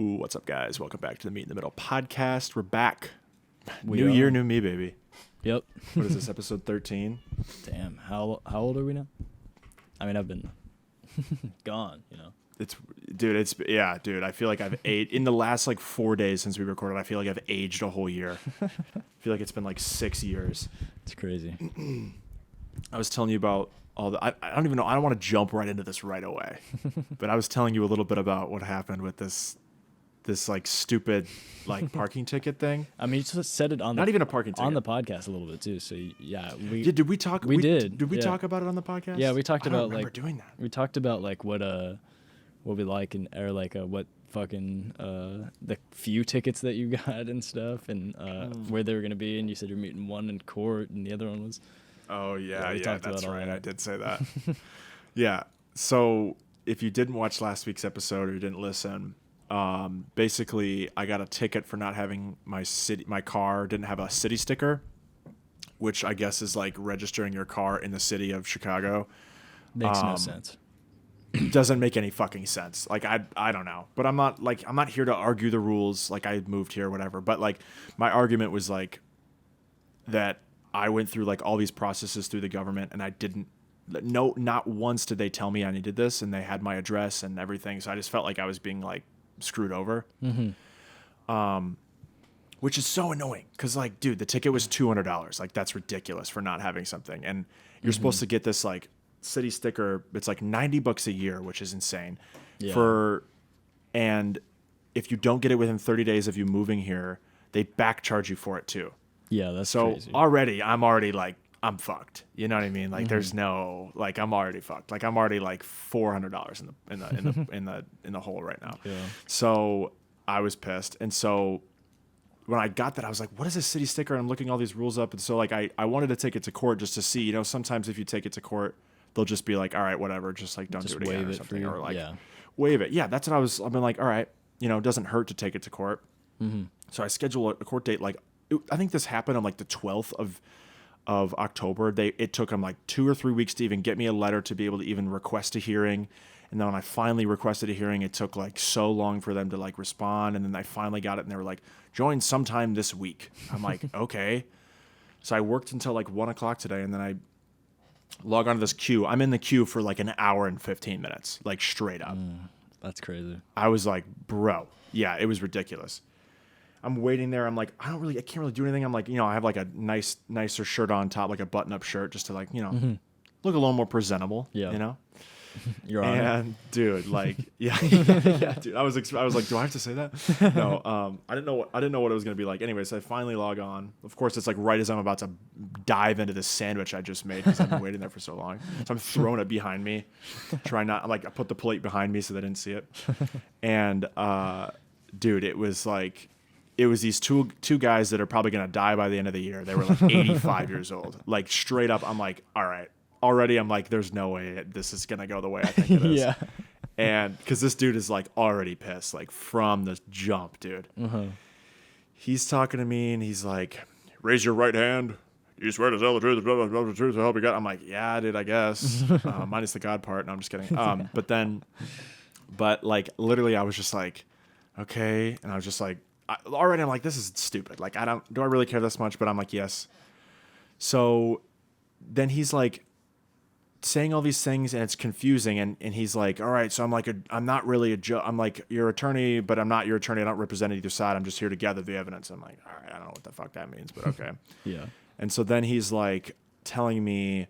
Ooh, what's up, guys? Welcome back to the Meet in the Middle podcast. We're back. We New are. year, new me, baby. Yep. What is this, episode 13? Damn. How old are we now? I mean, I've been gone, you know. Dude, I feel like I've aged in the last 4 days since we recorded. I feel like I've aged a whole year. I feel like it's been 6 years. It's crazy. I was telling you about all the, I don't even know. I don't want to jump right into this right away, but I was telling you a little bit about what happened with this stupid parking ticket thing. I mean, you just said it on Not even a parking ticket. on the podcast a little bit too. So yeah, Did we talk? We did. Did we yeah. talk about it on the podcast? Yeah, we talked I don't about remember doing that. we talked about what we like and or what fucking the few tickets that you got and stuff and where they were gonna be, and you said you're meeting one in court and the other one was. Oh yeah, we talked that's about all right. that. I did say that. Yeah. So if you didn't watch last week's episode or you didn't listen, basically I got a ticket for not having my car didn't have a city sticker, which I guess is registering your car in the city of Chicago. Makes no sense. Doesn't make any fucking sense. I don't know, but I'm not here to argue the rules. I moved here or whatever, but my argument was that I went through all these processes through the government and I didn't. No, not once did they tell me I needed this, and they had my address and everything. So I just felt like I was being screwed over. Mm-hmm. Which is so annoying because dude, the ticket was $200. That's ridiculous for not having something. And you're supposed to get this city sticker. It's $90 a year, which is insane. Yeah. And if you don't get it within 30 days of you moving here, they back charge you for it too. Yeah, that's so crazy. I'm already I'm fucked. You know what I mean? There's no I'm already fucked. I'm already $400 in the hole right now. Yeah. So I was pissed, and so when I got that, I was like, "What is a city sticker?" And I'm looking all these rules up, and so I wanted to take it to court just to see. Sometimes if you take it to court, they'll just be like, "All right, whatever, just don't Just do it again," waive or it something, for you. or Yeah. waive it. Yeah, that's what I've been like, all right, it doesn't hurt to take it to court. Mm-hmm. So I schedule a court date. I think this happened on the 12th of October. It took them 2 or 3 weeks to even get me a letter to be able to even request a hearing. And then when I finally requested a hearing, it took so long for them to respond. And then I finally got it, and they were like, join sometime this week. I'm like, okay. So I worked until 1 o'clock today, and then I log onto this queue. I'm in the queue for an hour and 15 minutes, straight up. That's crazy. I was like, bro, yeah, it was ridiculous. I'm waiting there. I'm like, I can't really do anything. I'm like, I have a nicer shirt on top, a button-up shirt, just to look a little more presentable. Yeah. You're on. And dude, yeah, dude. I was like, do I have to say that? No, I didn't know what it was gonna be like. Anyway, so I finally log on. Of course, it's right as I'm about to dive into the sandwich I just made because I've been waiting there for so long. So I'm throwing it behind me, trying not I put the plate behind me so they didn't see it. And dude, it was these two guys that are probably gonna die by the end of the year. They were 85 years old. Straight up, I'm like, all right. Already, I'm like, there's no way this is gonna go the way I think it is. Yeah. And because this dude is already pissed, from the jump, dude. Uh-huh. He's talking to me, and he's like, "Raise your right hand. Do you swear to tell the truth, blah, blah, blah, the truth, so help you God?" I'm like, "Yeah, dude, I guess." Minus the God part. No, I'm just kidding. But literally, I was just like, okay, and I was just already, I'm like, this is stupid. Do I really care this much? But I'm like, yes. So then he's saying all these things, and it's confusing, and he's like, all right, so I'm not really a judge. I'm your attorney, but I'm not your attorney. I don't represent either side. I'm just here to gather the evidence. I'm like, all right, I don't know what the fuck that means, but okay. Yeah. And so then he's telling me,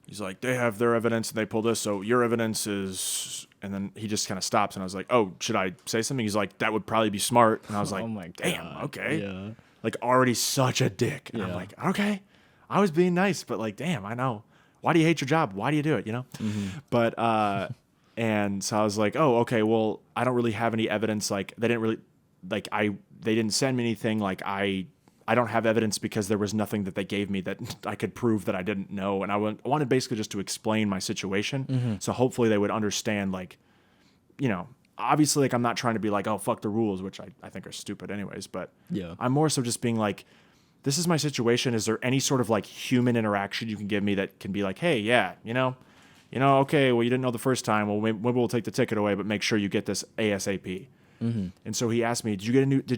he's like, they have their evidence and they pull this, so your evidence is, and then he just kind of stops, and I was like, oh, should I say something? He's like, that would probably be smart. And I was like, oh my God. Damn, okay. Yeah. Already such a dick. And I'm like, okay. I was being nice, but damn, I know. Why do you hate your job? Why do you do it? Mm-hmm. But and so I was like, oh, okay. Well, I don't really have any evidence. They didn't really they didn't send me anything. I don't have evidence because there was nothing that they gave me that I could prove that I didn't know. And I wanted basically just to explain my situation. Mm-hmm. So hopefully they would understand. Obviously, I'm not trying to be oh, fuck the rules, which I think are stupid anyways. But Yeah. I'm more so just being this is my situation. Is there any sort of human interaction you can give me that can be hey, yeah, okay, well, you didn't know the first time. Well, maybe we'll take the ticket away, but make sure you get this ASAP. Mm-hmm. And so he asked me, did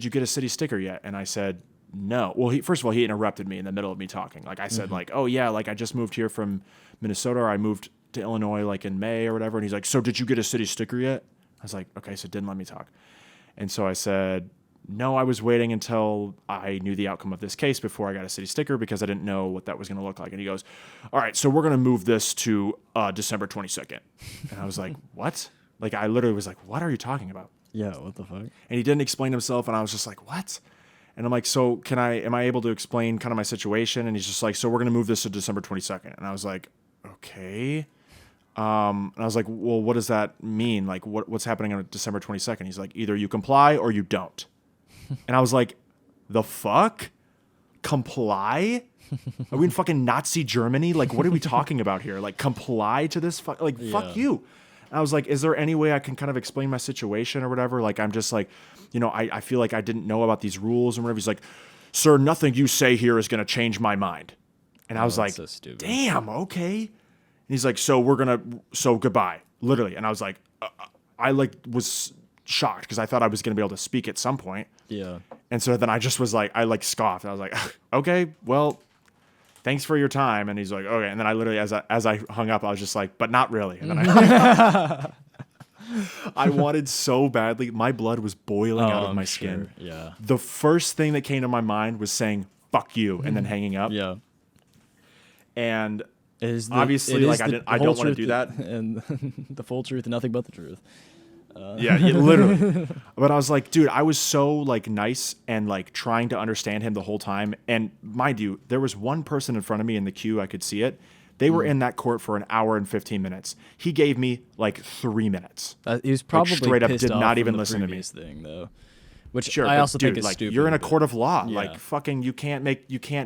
you get a city sticker yet? And I said, no. Well, first of all, he interrupted me in the middle of me talking. Like I said, like, oh yeah, like I just moved here from Minnesota, or I moved to Illinois like in May or whatever. And he's like, so did you get a city sticker yet? I was like, okay, so didn't let me talk. And so I said, no, I was waiting until I knew the outcome of this case before I got a city sticker because I didn't know what that was going to look like. And he goes, all right, so we're going to move this to December 22nd. And I was like, what? Like, I literally was like, what are you talking about? Yeah, what the fuck? And he didn't explain himself, and I was just like, what? And I'm like, so am I able to explain kind of my situation? And he's just like, so we're going to move this to December 22nd. And I was like, okay. And I was like, well, what does that mean? Like, what's happening on December 22nd? He's like, either you comply or you don't. And I was like, the fuck? Comply? Are we in fucking Nazi Germany? Like, what are we talking about here? Like, comply to this? Fuck you. And I was like, is there any way I can kind of explain my situation or whatever? Like, I'm just like, I feel like I didn't know about these rules or whatever. He's like, sir, nothing you say here is going to change my mind. And I was like, so stupid. Damn, okay. And he's like, so goodbye, literally. And I was like, I was shocked because I thought I was going to be able to speak at some point. Yeah. And so then I just was like, I like scoffed. I was like, okay, well, thanks for your time. And he's like, okay. And then I literally, as I hung up, I was just like, but not really. And then I wanted so badly. My blood was boiling out of my skin. Yeah. The first thing that came to my mind was saying, fuck you, and then hanging up. Yeah. And obviously, like, I don't want to do that. And the full truth and nothing but the truth. Yeah, literally. But I was like, dude, I was so like nice and like trying to understand him the whole time. And mind you, there was one person in front of me in the queue. I could see it. They were in that court for an hour and 15 minutes. He gave me like 3 minutes. He was probably like, straight up pissed did off not from even the listen to me. previous thing, though. Which Sure, I also dude, think is like, stupid. you're in a court of law. Yeah. Like, fucking, you can't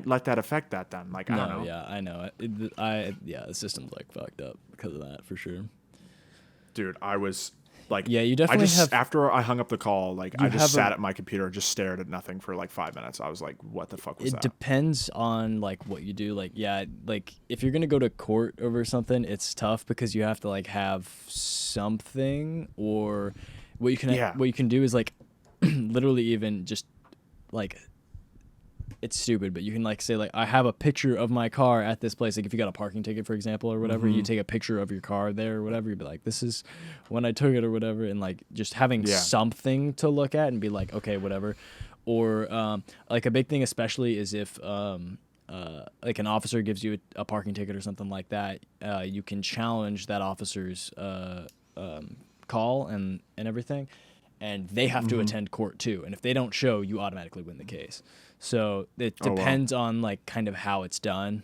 let that affect that then. Like, I don't know. Yeah, I know. The system's like fucked up because of that for sure. Dude, I was like, yeah, you definitely after I hung up the call, like, I just sat at my computer, just stared at nothing for like 5 minutes. I was like, what the fuck was that? It depends on like what you do. Like, yeah, like if you're gonna go to court over something, it's tough because you have to like have something, or what you can do is like literally even just like, it's stupid, but you can like say like, I have a picture of my car at this place. Like if you got a parking ticket, for example, or whatever, you take a picture of your car there or whatever. You'd be like, this is when I took it or whatever. And like just having something to look at and be like, okay, whatever. Or like a big thing especially is if like an officer gives you a parking ticket or something like that, you can challenge that officer's call and everything. And they have to attend court too. And if they don't show, you automatically win the case. So it depends on like kind of how it's done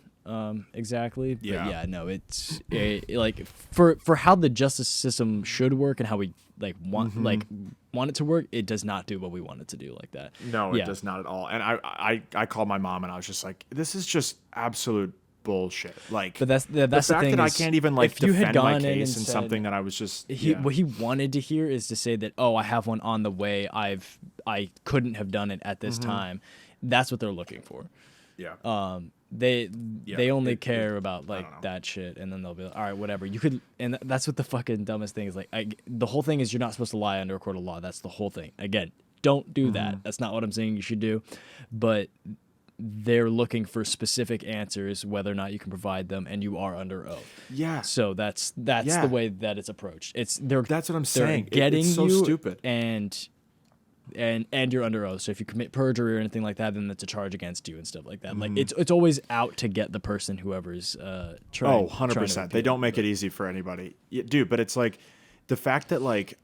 exactly. But yeah, no, it's like for how the justice system should work and how we like want it to work, it does not do what we want it to do like that. No, it does not at all. And I called my mom and I was just like, this is just absolute bullshit. Like, but that's the fact thing that is, I can't even like if you had defend gone my in case and in said, something that I was just what he wanted to hear is to say that, oh, I have one on the way. I couldn't have done it at this time. That's what they're looking for. Yeah. They only care about like that shit, and then they'll be like, all right, whatever. You could, and that's what the fucking dumbest thing is. Like, the whole thing is you're not supposed to lie under a court of law. That's the whole thing. Again, don't do that. That's not what I'm saying you should do, but they're looking for specific answers, whether or not you can provide them, and you are under oath. Yeah. So that's the way that it's approached. That's what I'm saying. Getting it's so you stupid. And you're under oath. So if you commit perjury or anything like that, then that's a charge against you and stuff like that. Like it's always out to get the person whoever's trying. 100%. They don't make it easy for anybody, dude. But it's like the fact that like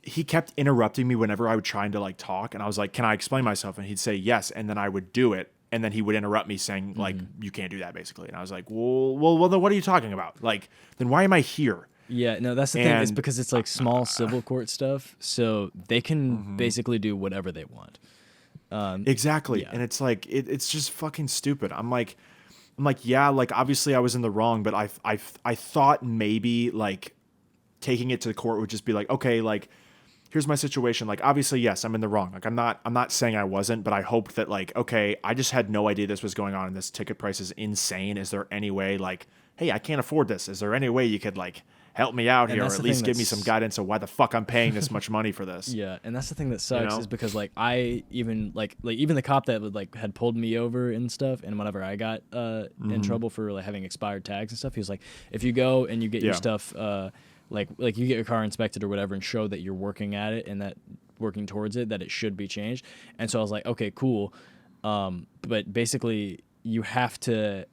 he kept interrupting me whenever I would try to like talk, and I was like, "Can I explain myself?" And he'd say yes, and then I would do it, and then he would interrupt me saying like, "You can't do that," basically. And I was like, "Well, then what are you talking about? Like, then why am I here?" Yeah, no, that's the thing. It's because it's like small civil court stuff, so they can basically do whatever they want. Exactly, yeah. and it's like it's just fucking stupid. I'm like, yeah, like obviously I was in the wrong, but I thought maybe like taking it to the court would just be like, okay, like here's my situation. Like, obviously, yes, I'm in the wrong. Like, I'm not saying I wasn't, but I hoped that, like, okay, I just had no idea this was going on and this ticket price is insane. Is there any way, like, hey, I can't afford this. Is there any way you could, like, help me out here, or at least give me some guidance of why the fuck I'm paying this much money for this? Yeah, and that's the thing that sucks is because like I even like even the cop that like had pulled me over and stuff, and whenever I got in trouble for like having expired tags and stuff, he was like, if you go and you get your stuff like you get your car inspected or whatever and show that you're working at it and that working towards it, that it should be changed. And so I was like, okay, cool, but basically you have to.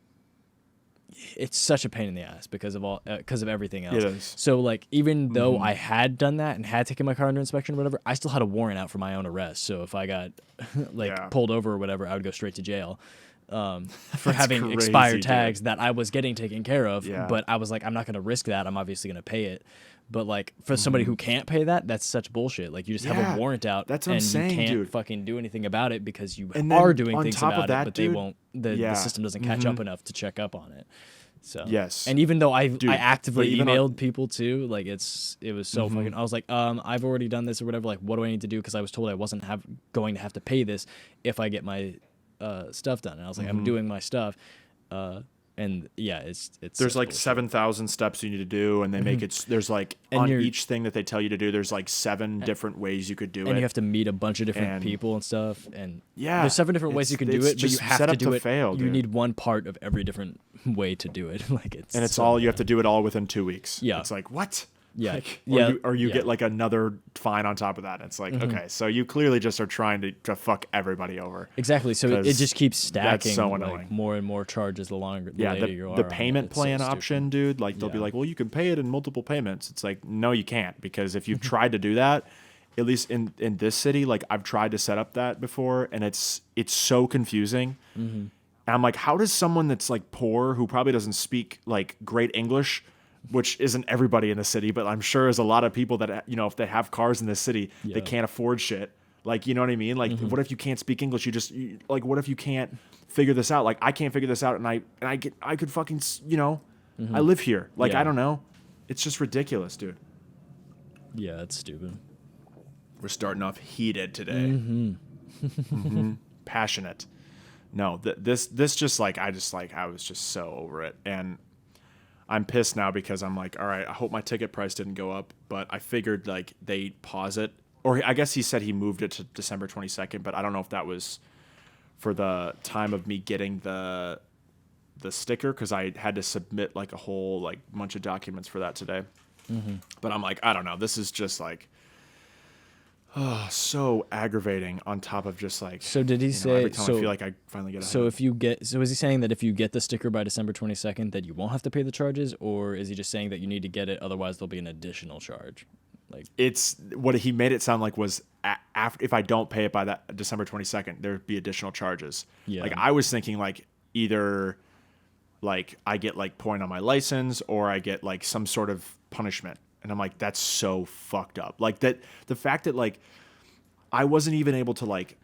It's such a pain in the ass because of everything else. It is. So like even though I had done that and had taken my car under inspection or whatever, I still had a warrant out for my own arrest. So if I got pulled over or whatever, I would go straight to jail for having crazy, expired tags that I was getting taken care of. Yeah. But I was like, I'm not going to risk that. I'm obviously going to pay it. But like for somebody who can't pay that, that's such bullshit. Like you just have a warrant out, that's what and I'm saying, you can't dude. fucking do anything about it because you And are then doing on things top of about that, it, but they dude, won't. The system doesn't catch up enough to check up on it. So Yes. and even though I Dude, actively but even emailed people too, like it was so fucking. I was like, I've already done this or whatever. Like, what do I need to do? Because I was told I wasn't going to have to pay this if I get my stuff done. And I was like, I'm doing my stuff. And yeah, it's there's like bullshit. 7,000 steps you need to do, and they make it. There's like And on you're- each thing that they tell you to do, there's like 7 different ways you could do it. And you have to meet a bunch of different And- people and stuff. And Yeah, there's 7 different ways you can do it's it, but you just have set to up do to it. fail, You dude. need one part of every different way to do it. Like it's and it's so all you have bad. to do it all within 2 weeks. Yeah. It's like what? Yeah. Like, Yeah. Or you Yeah. get like another fine on top of that. It's like okay, so you clearly just are trying to fuck everybody over. Exactly. So it 'Cause just keeps stacking. so like, annoying. more and more charges the longer the Yeah, later you are. the on it. payment It's so plan stupid. option, dude. Like they'll be Yeah. like, well, you can pay it in multiple payments. It's like no, you can't, because if you've tried to do that, at least in this city, like I've tried to set up that before, and it's so confusing. And I'm like, how does someone that's like poor, who probably doesn't speak like great English, which isn't everybody in the city, but I'm sure is a lot of people that, you know, if they have cars in this city, Yeah. they can't afford shit. Like, you know what I mean? Like, what if you can't speak English? Like, what if you can't figure this out? Like, I can't figure this out, and I could fucking, you know, I live here. Like, Yeah. I don't know. It's just ridiculous, dude. Yeah, it's stupid. We're starting off heated today. Passionate. No, this just like I was just so over it, and I'm pissed now because I'm like, all right, I hope my ticket price didn't go up, but I figured like they pause it, or I guess he said he moved it to December 22nd, but I don't know if that was for the time of me getting the sticker, because I had to submit like a whole like bunch of documents for that today. But I'm like, I don't know. This is just like, oh, so aggravating on top of just like. So did he you know, say? every time So I feel like I finally get ahead. so if you get, so is he saying that if you get the sticker by December 22nd, that you won't have to pay the charges, or is he just saying that you need to get it, otherwise there'll be an additional charge? Like, It's what he made it sound like was after, if I don't pay it by that December 22nd, there'd be additional charges. Yeah. Like I was thinking like either like I get like point on my license, or I get like some sort of punishment. And I'm like, that's so fucked up. Like that, the fact that like I wasn't even able to like,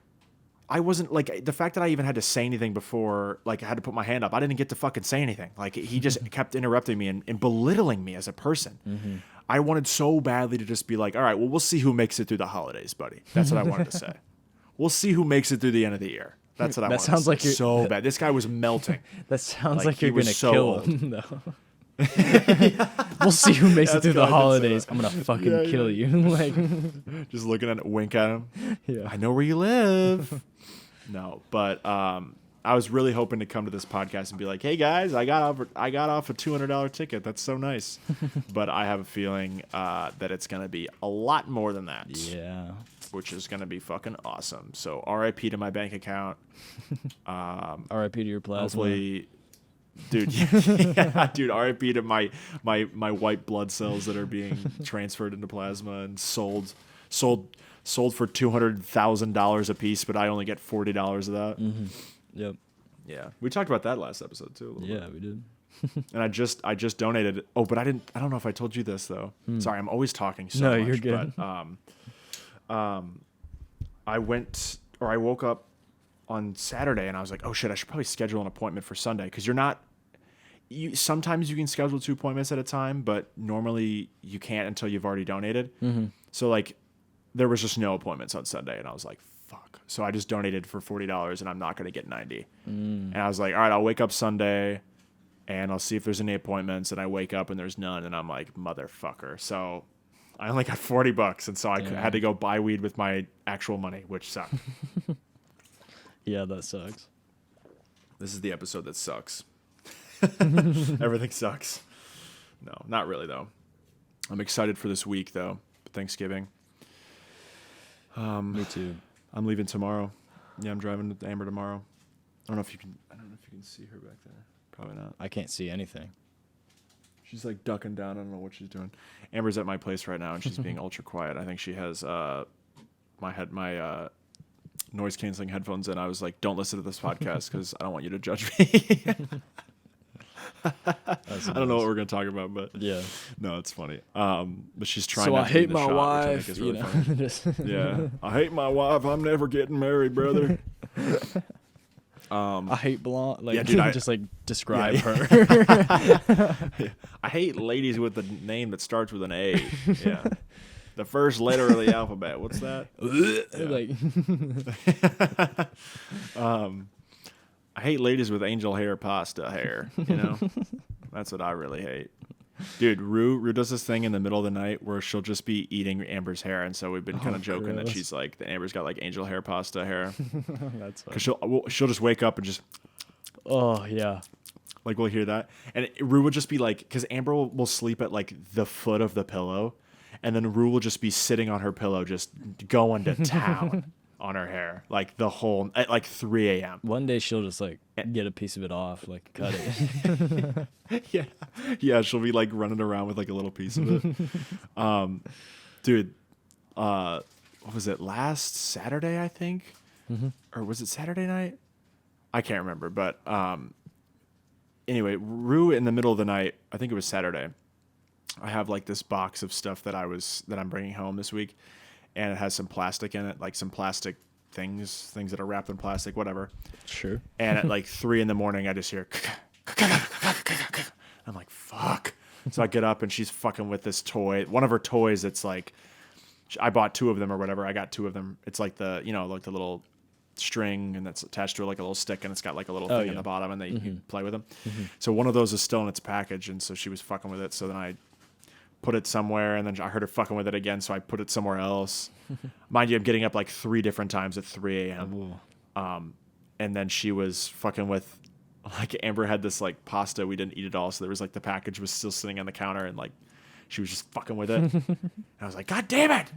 I wasn't like, the fact that I even had to say anything before, like I had to put my hand up, I didn't get to fucking say anything. Like he just kept interrupting me and belittling me as a person. I wanted so badly to just be like, all right, well, we'll see who makes it through the holidays, buddy. That's what I wanted to say. We'll see who makes it through the end of the year. That's what I wanted sounds to say. like you're- So bad. This guy was melting. that sounds Like, like he you're was gonna so kill old. him, though. We'll see who makes it That's through the good, I did say holidays. that. I'm gonna fucking Yeah, kill yeah. you. Like, Just looking at it, wink at him. yeah. I know where you live. No, but I was really hoping to come to this podcast and be like, hey guys, I got off a $200 ticket. That's so nice. But I have a feeling that it's gonna be a lot more than that. Yeah. Which is gonna be fucking awesome. So RIP to my bank account. R.I.P. to your plasma. Hopefully, dude, yeah, dude, RIP to my white blood cells that are being transferred into plasma and sold for $200,000 a piece, but I only get $40 of that. Yep. Yeah, we talked about that last episode too. A little Yeah, bit. we did. And I just donated. Oh, but I don't know if I told you this though. Sorry, I'm always talking so No, much. you're good. But I woke up on Saturday and I was like, oh shit, I should probably schedule an appointment for Sunday, because sometimes you can schedule 2 appointments at a time, but normally you can't until you've already donated. So like there was just no appointments on Sunday, and I was like, fuck. So I just donated for $40, and I'm not going to get 90. And I was like, all right, I'll wake up Sunday, and I'll see if there's any appointments. And I wake up, and there's none, and I'm like, motherfucker. So I only got $40, and so I had to go buy weed with my actual money, which sucked. Yeah, that sucks. This is the episode that sucks. Everything sucks. No, not really, though. I'm excited for this week, though. Thanksgiving. Me too. I'm leaving tomorrow. Yeah, I'm driving with Amber tomorrow. I don't know if you can see her back there. Probably not. I can't see anything. She's like ducking down. I don't know what she's doing. Amber's at my place right now, and she's being ultra quiet. I think she has my noise canceling headphones in. I was like, don't listen to this podcast because I don't want you to judge me. I don't know what we're gonna talk about, but yeah, no, it's funny. But she's trying. So not I to leave hate the my shot, wife. which I think is really funny. Just Yeah, I hate my wife. I'm never getting married, brother. I hate blonde. Like, Yeah, dude, just like describe Yeah. her. I hate ladies with a name that starts with an A. Yeah, the first letter of the alphabet. What's that? Like, I hate ladies with angel hair pasta hair. You know, that's what I really hate. Dude, Rue does this thing in the middle of the night where she'll just be eating Amber's hair, and so we've been kind of joking that gross. she's like, that Amber's got like angel hair pasta hair, that's because she'll just wake up and just oh yeah. like we'll hear that, and Rue will just be like, because Amber will sleep at like the foot of the pillow, and then Rue will just be sitting on her pillow just going to town on her hair like the whole at like 3 a.m. One day she'll just like get a piece of it off, like cut it. Yeah, she'll be like running around with like a little piece of it. Dude, what was it, last Saturday, I think? Or was it Saturday night? I can't remember, but anyway, Rue in the middle of the night, I think it was Saturday, I have like this box of stuff that I'm bringing home this week, and it has some plastic in it, like some plastic things that are wrapped in plastic, whatever. Sure. And at like 3 a.m, I just hear, I'm like, fuck. So I get up, and she's fucking with this toy. One of her toys, it's like, I bought 2 of them or whatever. I got 2 of them. It's like the little string, and that's attached to like a little stick, and it's got like a little thing in the bottom, and you play with them. So one of those is still in its package, and so she was fucking with it. So then I put it somewhere, and then I heard her fucking with it again, so I put it somewhere else. Mind you, I'm getting up like 3 different times at 3 a.m. And then she was fucking with, like, Amber had this like pasta, we didn't eat it all, so there was like the package was still sitting on the counter, and like she was just fucking with it. And I was like, God damn it!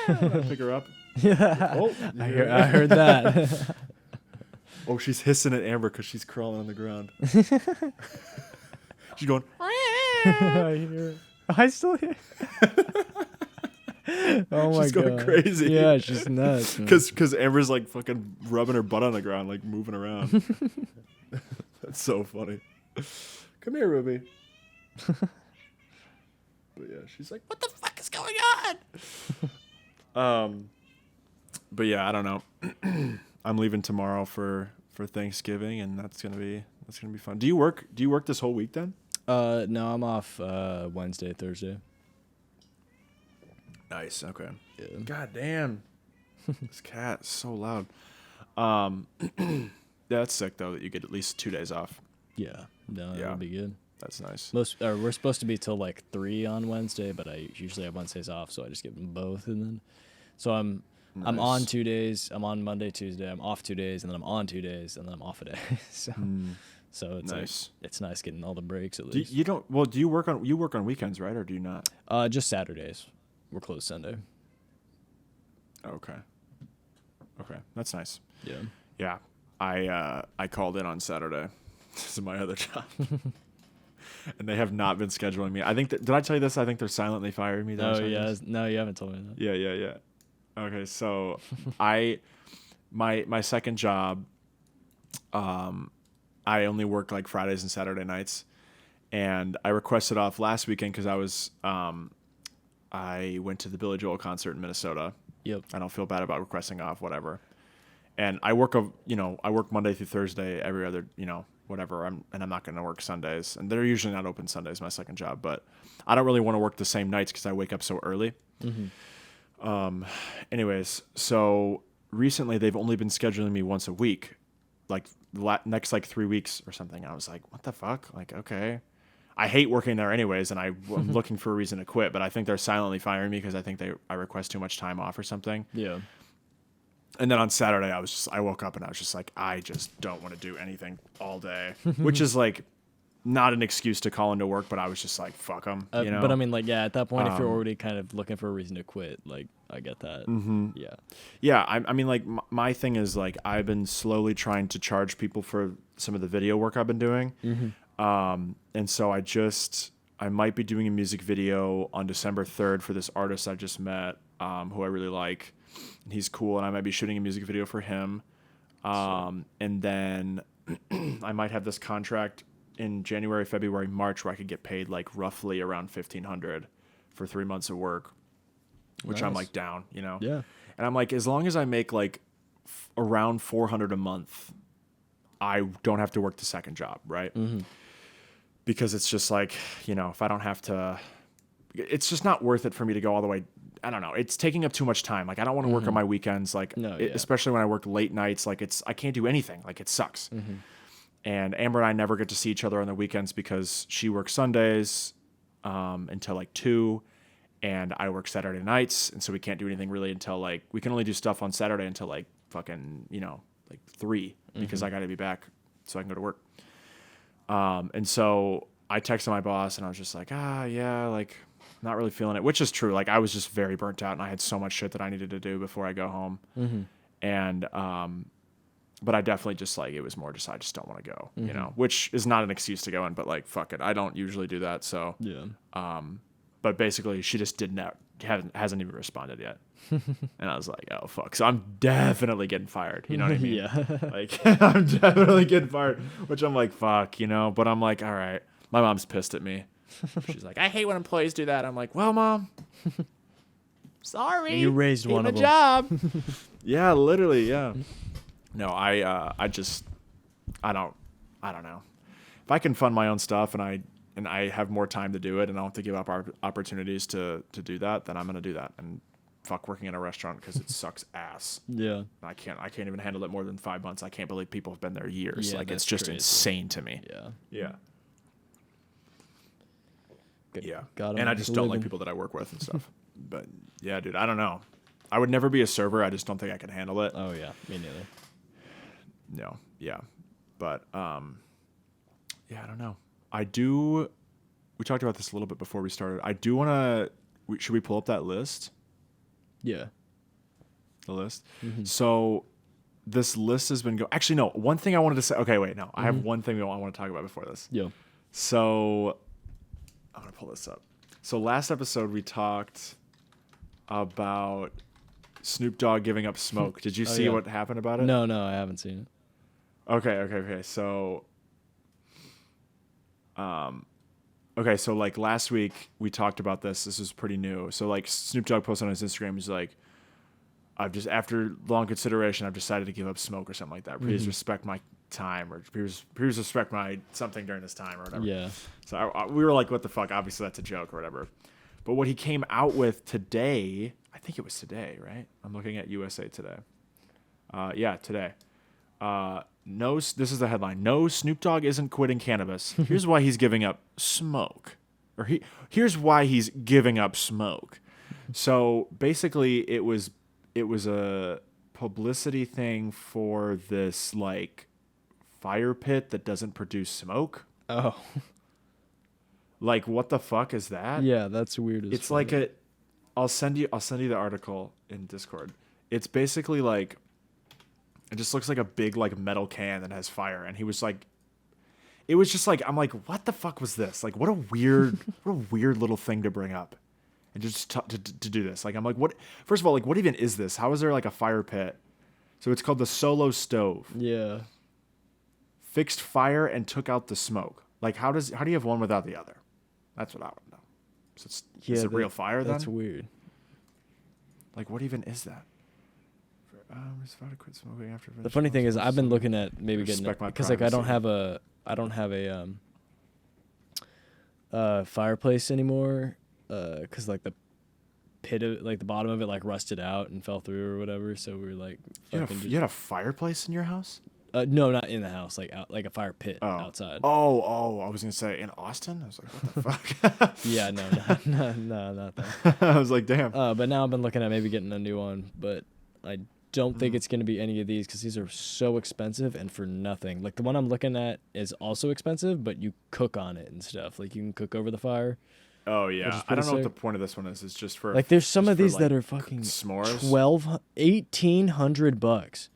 I pick her up. Yeah. Oh, I heard that. oh, she's hissing at Amber because she's crawling on the ground. She's going. I hear it. I still hear oh my god. She's going crazy. Yeah, she's nuts. Because Amber's like fucking rubbing her butt on the ground, like moving around. That's so funny. Come here, Ruby. But yeah, she's like, what the fuck is going on? But yeah, I don't know. I'm leaving tomorrow for Thanksgiving, and that's gonna be fun. Do you work this whole week then? No, I'm off Wednesday, Thursday. Nice. Okay. Yeah. God damn. This cat is so loud. Yeah, that's sick though that you get at least 2 days off. Yeah. No, that'll be good. That's nice. We're supposed to be till like 3 on Wednesday, but I usually have Wednesdays off, so I just give them both, and then so I'm on 2 days. I'm on Monday, Tuesday. I'm off 2 days, and then I'm on 2 days, and then I'm off a day. So it's nice. Like, it's nice getting all the breaks at Do least. you work on weekends, right, or do you not? Just Saturdays. We're closed Sunday. Okay, that's nice. Yeah. Yeah, I called in on Saturday. This is my other job, and they have not been scheduling me. I think did I tell you this? I think they're silently firing me. Oh yeah, no, you haven't told me that. Yeah. Okay, so my second job, I only work like Fridays and Saturday nights, and I requested off last weekend because I went to the Billy Joel concert in Minnesota. Yep. I don't feel bad about requesting off, whatever. And I work Monday through Thursday, every other, whatever. I'm not going to work Sundays, and they're usually not open Sundays, my second job, but I don't really want to work the same nights because I wake up so early. Anyways, so recently they've only been scheduling me once a week, like next like 3 weeks or something. I was like, what the fuck? Like, okay. I hate working there anyways, and I'm looking for a reason to quit, but I think they're silently firing me because I think I request too much time off or something. Yeah. And then on Saturday, I woke up and I was just like, I just don't want to do anything all day, which is like not an excuse to call into work, but I was just like, fuck them, you know? But I mean, like, yeah, at that point, if you're already kind of looking for a reason to quit, like, I get that. Mm-hmm. Yeah. Yeah, I mean, like, my thing is, like, I've been slowly trying to charge people for some of the video work I've been doing. And so I might be doing a music video on December 3rd for this artist I just met, who I really like. And he's cool, and I might be shooting a music video for him. And then I might have this contract in January, February, March where I could get paid, like, roughly around $1,500 for 3 months of work, which I'm, like, down, you know? Yeah. And I'm like, as long as I make, like, around $400 a month, I don't have to work the second job, right? Because it's just like, you know, if I don't have to, it's just not worth it for me to go all the way. I don't know. It's taking up too much time. Like, I don't want to work on my weekends, like, especially when I work late nights. Like, I can't do anything. Like, it sucks. And Amber and I never get to see each other on the weekends because she works Sundays until like 2, and I work Saturday nights. And so we can't do anything really until like, we can only do stuff on Saturday until like fucking, you know, like 3 because I got to be back so I can go to work. And so I texted my boss and I was just like, yeah, like, not really feeling it, which is true. Like, I was just very burnt out and I had so much shit that I needed to do before I go home. And, but I definitely just like, it was more just, I just don't want to go, you know, which is not an excuse to go in, but like, fuck it. I don't usually do that. So, but basically she just hasn't even responded yet. And I was like, oh fuck. So I'm definitely getting fired. You know what I mean? Yeah. Like, I'm definitely getting fired, which I'm like, fuck, you know, but I'm like, all right. My mom's pissed at me. She's like, I hate when employees do that. I'm like, well, Mom, sorry. You raised one of them. Job. Yeah, literally. Yeah. No, I don't know. If I can fund my own stuff and I have more time to do it and I don't have to give up opportunities to do that, then I'm going to do that. And fuck working in a restaurant because it sucks ass. Yeah. I can't even handle it more than 5 months. I can't believe people have been there years. Yeah, like, it's just crazy. insane to me. Yeah. Yeah. Yeah. Got 'em And I just don't like living. people that I work with and stuff. But yeah, dude, I don't know. I would never be a server. I just don't think I can handle it. Oh yeah, me neither. No. Yeah. But yeah, I don't know. We talked about this a little bit before we started. I do want to, should we pull up that list? Yeah. The list? So this list has been actually, no, one thing I wanted to say. Okay, wait, no. I have one thing I want to talk about before this. Yeah. So I'm going to pull this up. So last episode we talked about Snoop Dogg giving up smoke. Did you see what happened about it? No, I haven't seen it. Okay. So, okay, so like last week we talked about this. This is pretty new. So like Snoop Dogg posted on his Instagram, he's like, after long consideration, I've decided to give up smoke or something like that. Please respect my time, or please respect my something during this time or whatever. Yeah. So we were like, what the fuck? Obviously that's a joke or whatever. But what he came out with today, I think it was today, right? I'm looking at USA Today. Yeah, today. This is the headline. No, Snoop Dogg isn't quitting cannabis. Here's why he's giving up smoke. Here's why he's giving up smoke. So basically it was a publicity thing for this like fire pit that doesn't produce smoke. Oh. Like, what the fuck is that? Yeah, that's weird as It's fuck. like I'll send you the article in Discord. It's basically like, it just looks like a big like metal can that has fire, and he was like, it was just like, I'm like, what the fuck was this? Like, what a weird little thing to bring up, and just to do this. Like, I'm like, what? First of all, like, what even is this? How is there like a fire pit? So it's called the Solo Stove. Yeah. Fixed fire and took out the smoke. Like, how do you have one without the other? That's what I want to know. So is it real fire then? That's weird. Like, what even is that? To quit smoking after The funny thing is, I've been looking at maybe getting it because like I don't have a fireplace anymore because like the pit of like the bottom of it like rusted out and fell through or whatever. So we were like, You had a fireplace in your house? no, not in the house, like out, like a fire pit outside. Oh, I was gonna say in Austin. I was like, what the fuck? Yeah, no, not that. I was like, damn. But now I've been looking at maybe getting a new one, but I don't think it's gonna be any of these because these are so expensive and for nothing. Like the one I'm looking at is also expensive, but you cook on it and stuff. Like you can cook over the fire. Oh yeah, I don't know sick. what the point of this one is. It's just for Like there's some of these like, that are fucking s'mores. $1,800.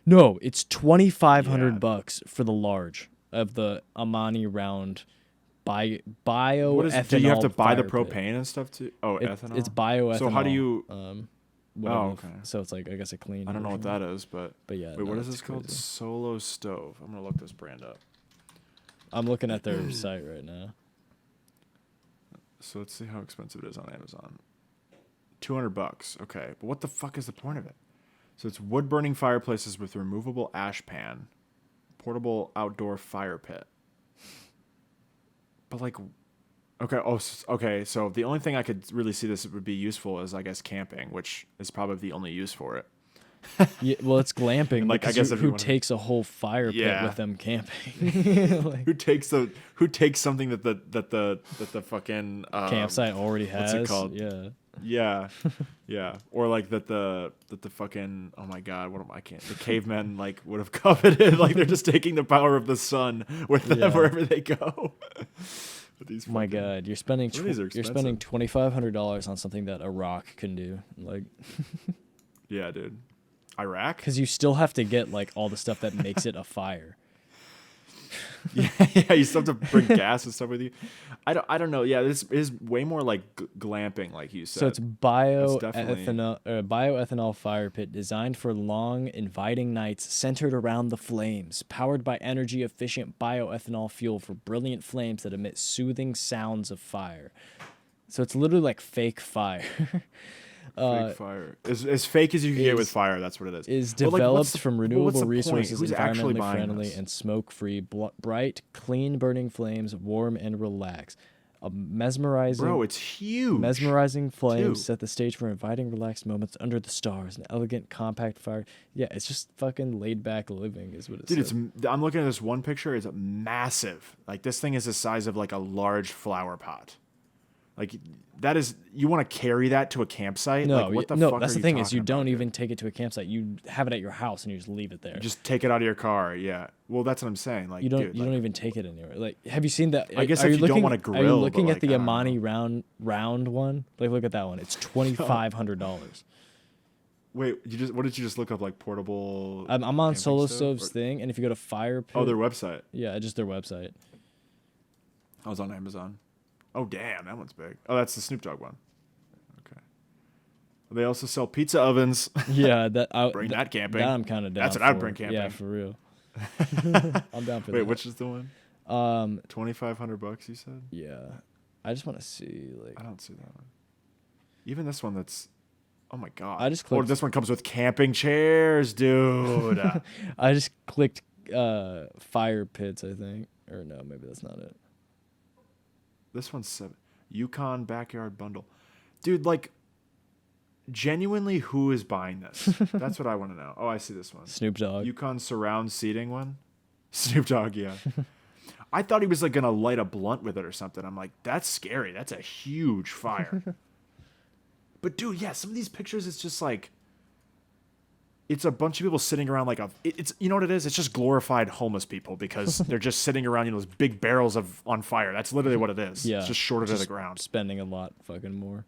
No, it's $2,500 for the large of the Amani round bioethanol. What is? Do you have to buy the fire pit. propane and stuff too? Oh, ethanol. It's bioethanol. So how do you? Whatever. Oh, okay. So it's like I guess a clean. I don't know what version. that is, but Yeah. wait, no, what is it's this called? crazy. Solo Stove. I'm gonna look this brand up. I'm looking at their site right now. So let's see how expensive it is on Amazon. $200. Okay, but what the fuck is the point of it? So it's wood burning fireplaces with removable ash pan, portable outdoor fire pit. But like, okay, okay. So the only thing I could really see this would be useful is I guess camping, which is probably the only use for it. Yeah, well, it's glamping. Like, I because guess who everyone- takes a whole fire pit Yeah. with them camping? Like, Who takes something that the fucking campsite already has. what's it called? Yeah. Yeah, or like that the fucking, oh my god, the cavemen like would have coveted, like they're just taking the power of the sun with them Yeah. wherever they go. With these My fucking- God, you're spending Some of these are you're spending expensive. $2,500 on something that a rock can do, like, Yeah, dude. Iraq? because you still have to get like all the stuff that makes it a fire. Yeah, you still have to bring gas and stuff with you. I don't know. Yeah, this is way more like glamping, like you said. So it's definitely- bioethanol fire pit designed for long, inviting nights centered around the flames, powered by energy-efficient bioethanol fuel for brilliant flames that emit soothing sounds of fire. So it's literally like fake fire. fake fire. As fake as you can get with is- fire, that's what it is. Is But, like, developed what's the- from what's renewable the point? resources, Who's actually environmentally buying friendly, this? and smoke-free, bright, clean burning flames, warm and relax. A mesmerizing, Bro, it's huge. mesmerizing flames too. set the stage for inviting, relaxed moments under the stars. An elegant, compact fire. Yeah, it's just fucking laid-back living, is what it Dude, says. I'm looking at this one picture. It's massive. Like this thing is the size of like a large flower pot. Like that is, you want to carry that to a campsite? No, like, what the no, fuck that's are the thing is talking you don't about, dude? even take it to a campsite. You have it at your house and you just leave it there. Just take it out of your car. Yeah. Well, that's what I'm saying. Like, You don't. dude, you like, don't even take it anywhere. Like, have you seen that? I guess are if you don't looking- wanna are grill, you but, looking like, at the I don't Amani round one? Like, look at that one. It's $2,500. Wait, what did you just look up? Like portable. I'm on camping Solo stove? Stove's Or- thing, and if you go to Fire Pit, Oh, their website. yeah, just their website. I was on Amazon. Oh, damn, that one's big. Oh, that's the Snoop Dogg one. Okay. They also sell pizza ovens. Yeah, that Bring that camping. That I'm kind of down. That's what I'd for. bring camping. Yeah, for real. I'm down for Wait, that. which is the one? $2,500, you said? Yeah, I just want to see like. I don't see that one. Even this one that's, oh my god. I just Or clicked- this one comes with camping chairs, dude. I just clicked Fire Pits, I think, or no, maybe that's not it. This one's Yukon backyard bundle. Dude, like, genuinely, who is buying this? That's what I want to know. Oh, I see this one. Snoop Dogg. Yukon surround seating one. Snoop Dogg, yeah. I thought he was like gonna light a blunt with it or something. I'm like, that's scary. That's a huge fire. But dude, yeah, some of these pictures, it's just like, it's a bunch of people sitting around like it's you know what it is? It's just glorified homeless people because they're just sitting around, those big barrels on fire. That's literally what it is. Yeah, It's just shorted to the ground. Spending a lot fucking more.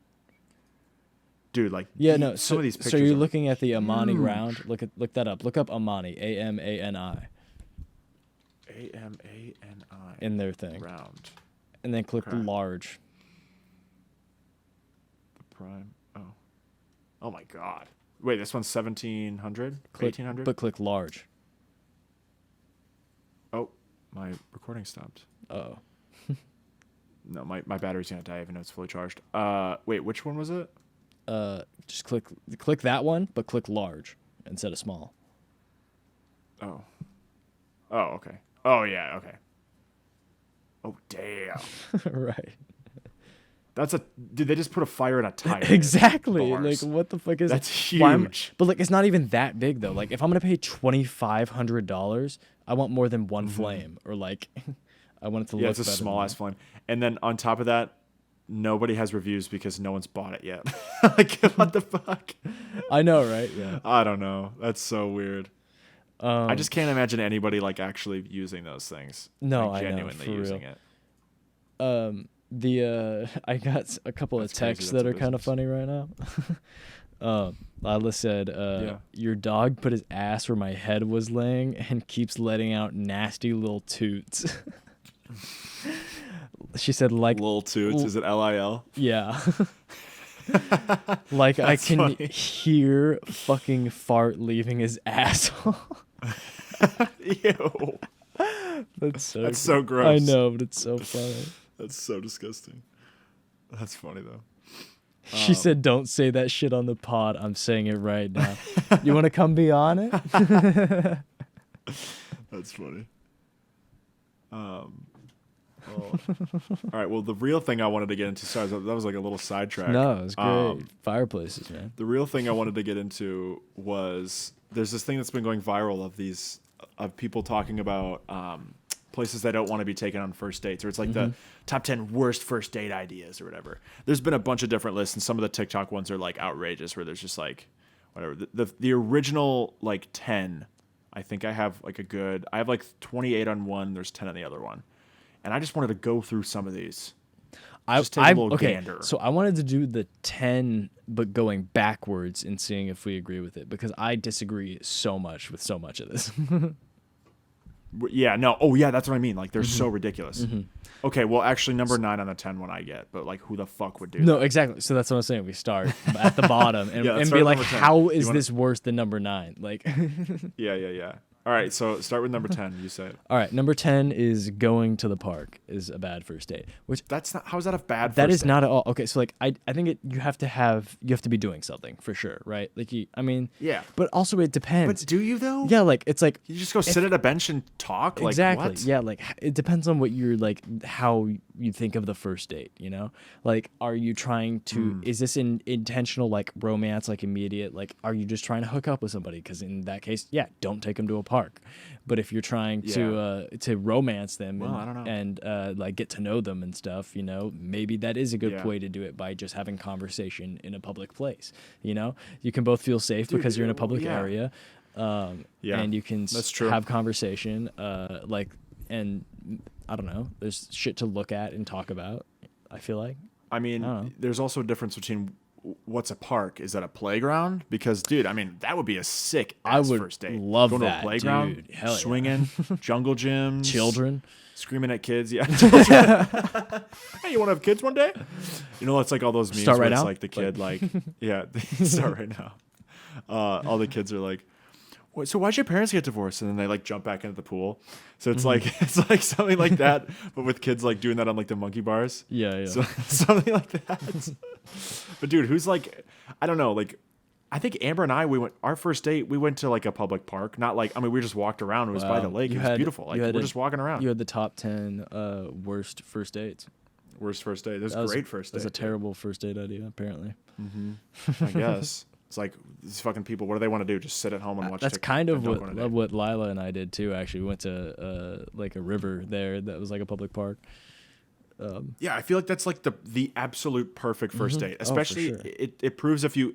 Dude, like, Yeah, no. some So, of these pictures. so you're are looking at the Amani huge. round. Look that up. Look up Amani, AMANI, AMANI in their thing, round. and then click Okay. large. The prime. Oh my god. Wait, this one's 1,700? Click, 1,800? but click large. Oh, my recording stopped. Oh, No, my battery's gonna die even though it's fully charged. Wait, which one was it? just click that one, but click large instead of small. Oh. Oh, okay. Oh yeah, okay. Oh damn. Right. Dude, they just put a fire in a tire. Exactly. Bars. Like, what the fuck is That's why huge. but like, it's not even that big though. Like, if I'm gonna pay $2,500, I want more than one flame, or like, I want it to look. Yeah, it's a better small than ass flame. And then on top of that, nobody has reviews because no one's bought it yet. Like, what the fuck? I know, right? Yeah. I don't know. That's so weird. I just can't imagine anybody like actually using those things. No, like, I know, genuinely for using real. it. I got a couple That's of crazy, texts that's that a are kind of business. funny right now. Lila said, your dog put his ass where my head was laying and keeps letting out nasty little toots. She said, like, Lil Toots, is it Lil? yeah. Like, I That's can funny. hear fucking fart leaving his asshole. Ew. That's so That's so gross. I know, but it's so funny. That's so disgusting. That's funny though. She said, don't say that shit on the pod. I'm saying it right now. You want to come be on it? That's funny. All right. Well, the real thing I wanted to get into. Sorry, that was like a little sidetrack. No, it was great. Fireplaces, man. The real thing I wanted to get into was there's this thing that's been going viral of people talking about places that don't want to be taken on first dates, or it's like the top 10 worst first date ideas or whatever. There's been a bunch of different lists, and some of the TikTok ones are like outrageous, where there's just like whatever. The original like 10, I think I have like 28 on one. There's 10 on the other one, and I just wanted to go through some of these. Just take a little gander. So I wanted to do the 10, but going backwards and seeing if we agree with it, because I disagree so much with so much of this. Yeah, no. Oh, yeah, that's what I mean. Like, they're so ridiculous. Okay, well, actually, number 9 on the 10 one I get, but like, who the fuck would do No, that? exactly. So that's what I'm saying. We start at the bottom and, Yeah, let's and start be with like, number 10. how is You wanna- this worse than number 9? Like, Yeah. All right, so start with number 10. You say it. all right, number 10 is going to the park is a bad first date, which That's not. How is that a bad? that first is date? not at all. Okay, so like I think you have to be doing something for sure, right? Like Yeah. but also it depends. But do you though? Yeah, like it's like You just go sit at a bench and talk. Like, exactly. What? Yeah, like it depends on what you're like, how you think of the first date, you know? Like, are you trying to, is this an intentional like romance, like immediate? Like, are you just trying to hook up with somebody? Because in that case, yeah, don't take them to a park. But if you're trying to romance them Well, I don't know. and like get to know them and stuff, you know, maybe that is a good Yeah. way to do it by just having conversation in a public place. You know, you can both feel safe because you're in a public yeah. area. Yeah, And you can that's true. have conversation, and I don't know, there's shit to look at and talk about, I feel like. I mean, I don't know. there's also a difference between what's a park. Is that a playground? Because, dude, I mean, that would be a sick I ass would first date. love Going that, to a playground, dude. Hell yeah. swinging, jungle gyms, Children. screaming at kids. Yeah. Children. Hey, you want to have kids one day? You know, it's like all those memes Start where right it's now? like the kid, like, yeah, start right now. All the kids are like, "Wait, so why'd your parents get divorced?" And then they like jump back into the pool. So it's Mm-hmm. like something like that, but with kids like doing that on like the monkey bars. Yeah. So, something like that. But dude, who's like, I don't know, like, I think Amber and I, our first date, we went to like a public park. Not like, I mean, we just walked around. It was by the lake. It was beautiful. Like, we're just walking around. You had the top 10 worst first dates. Worst first date. It was a great first date. That's a terrible first date idea, apparently. I guess. It's like, these fucking people, what do they want to do? Just sit at home and watch That's TikTok kind of and don't go on a date. what Lila and I did too. Actually, we went to like a river there that was like a public park. Yeah, I feel like that's like the absolute perfect first date. for Especially sure. it proves if you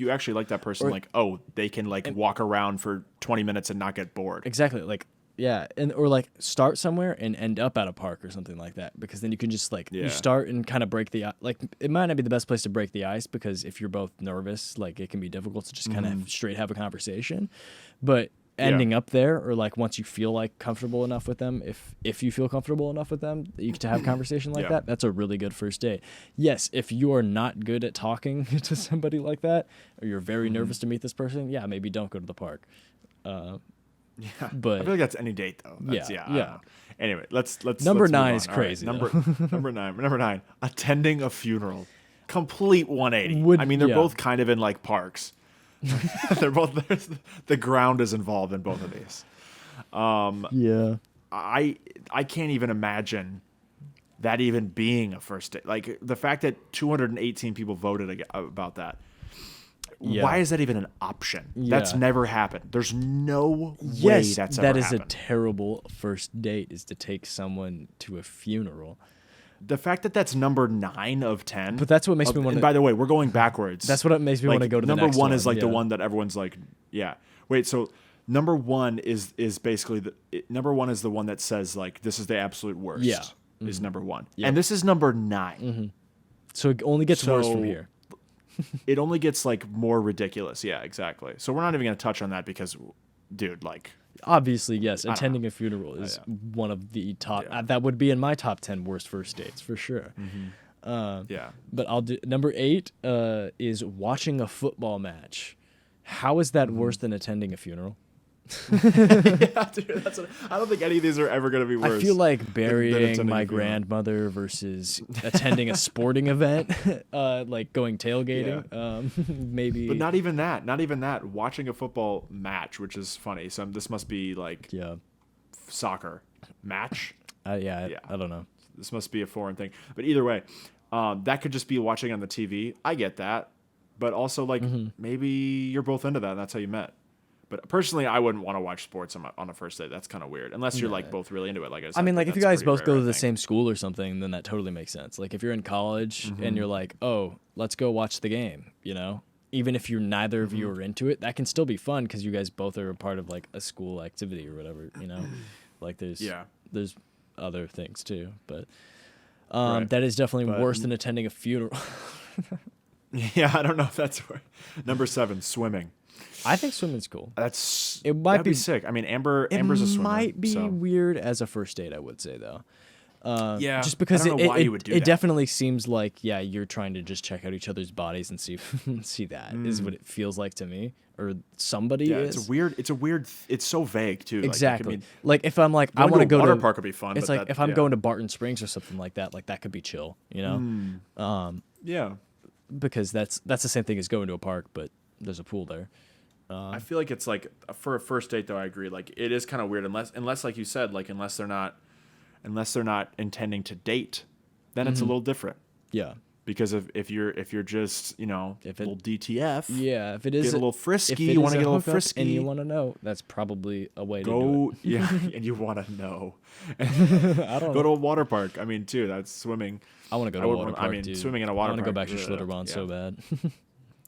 actually like that person, Or- like, oh, they can like walk around for 20 minutes and not get bored. Exactly, like yeah, and or like start somewhere and end up at a park or something like that, because then you can just like Yeah. you start and kind of break the like it might not be the best place to break the ice, because if you're both nervous, like it can be difficult to just kind of straight have a conversation, but ending up there, or like once you feel like comfortable enough with them, if you feel comfortable enough with them that you to have conversation like Yeah. that, that's a really good first date. Yes, if you are not good at talking to somebody like that, or you're very nervous to meet this person, yeah, maybe don't go to the park. Yeah, But- I feel like that's any date though. That's, Yeah, I don't yeah. know. Anyway, let's Number let's move 9 on. is All right, crazy, number nine, attending a funeral, complete 180. Would- I mean, they're yeah. both kind of in like parks. They're both the ground is involved in both of these. Yeah. I can't even imagine that even being a first date. Like the fact that 218 people voted about that. Yeah. Why is that even an option? That's Yeah. never happened. There's no way Yes, that's that ever is happened. a terrible first date, is to take someone to a funeral. The fact that that's number 9 of 10. But that's what makes me want And to. by the way, we're going backwards. That's what makes me want to go to the number next one. one. Is like the yeah. one that everyone's like, yeah. Wait, so number 1 is basically number 1 is the one that says like this is the absolute worst. Yeah. Is number 1, Yep. and this is number 9. So it only gets worse from here. It only gets like more ridiculous. Yeah, exactly. So we're not even gonna touch on that because, dude, like. Obviously, yes. don't Attending a funeral is yeah. one of the top. Yeah. That would be in my top 10 worst first dates for sure. Yeah. But I'll do number 8. Is watching a football match. How is that worse than attending a funeral? Yeah, dude, I don't think any of these are ever gonna be worse. I feel like than burying attending my a funeral. grandmother versus attending a sporting event, like going tailgating. Maybe. But not even that. Not even that. Watching a football match, which is funny. So this must be like Yeah. soccer match. Yeah. Yeah. I don't know. This must be a foreign thing. But either way, that could just be watching on the TV. I get that. But also, like, maybe you're both into that, and that's how you met. But personally, I wouldn't want to watch sports on a first date. That's kind of weird. Unless you're, like, both really into it. Like I said, I mean, like, if you that's guys pretty both go rare, to I the think. same school or something, then that totally makes sense. Like, if you're in college and you're like, oh, let's go watch the game, you know? Even if you're neither of you are into it, that can still be fun because you guys both are a part of, like, a school activity or whatever, you know? Like, there's other things, too. But Right. that is definitely But- worse than attending a funeral. Yeah, I don't know if that's where. Number 7, swimming. I think swimming's cool. It might that'd be be- sick. I mean, Amber's a It swimmer. might be so. weird as a first date, I would say, though. Yeah, Just because I don't know why you would do it that. definitely seems like, yeah, you're trying to just check out each other's bodies and see see that is what it feels like to me, or somebody Yeah, is. it's a weird. It's so vague too. Exactly. Like, Like if I'm like, I going want to to a go water to park would be fun. It's but like that- if I'm yeah. going to Barton Springs or something like that could be chill, you know, Yeah, because that's the same thing as going to a park, but there's a pool there. I feel like it's like for a first date though. I agree. Like it is kind of weird unless like you said, like unless they're not intending to date, then it's a little different. Yeah. Because if you're just If a it- little DTF, Yeah, if it is get a little if frisky, it you is want to get a little hookup frisky, and you want to know, that's probably a way to do go yeah, and you want to know. it. I don't Go know. to a water park. I mean, too, that's swimming. I want to go I to a would water want- park, I mean, dude. swimming in a water I want to go park, back to Schlitterbahn so bad.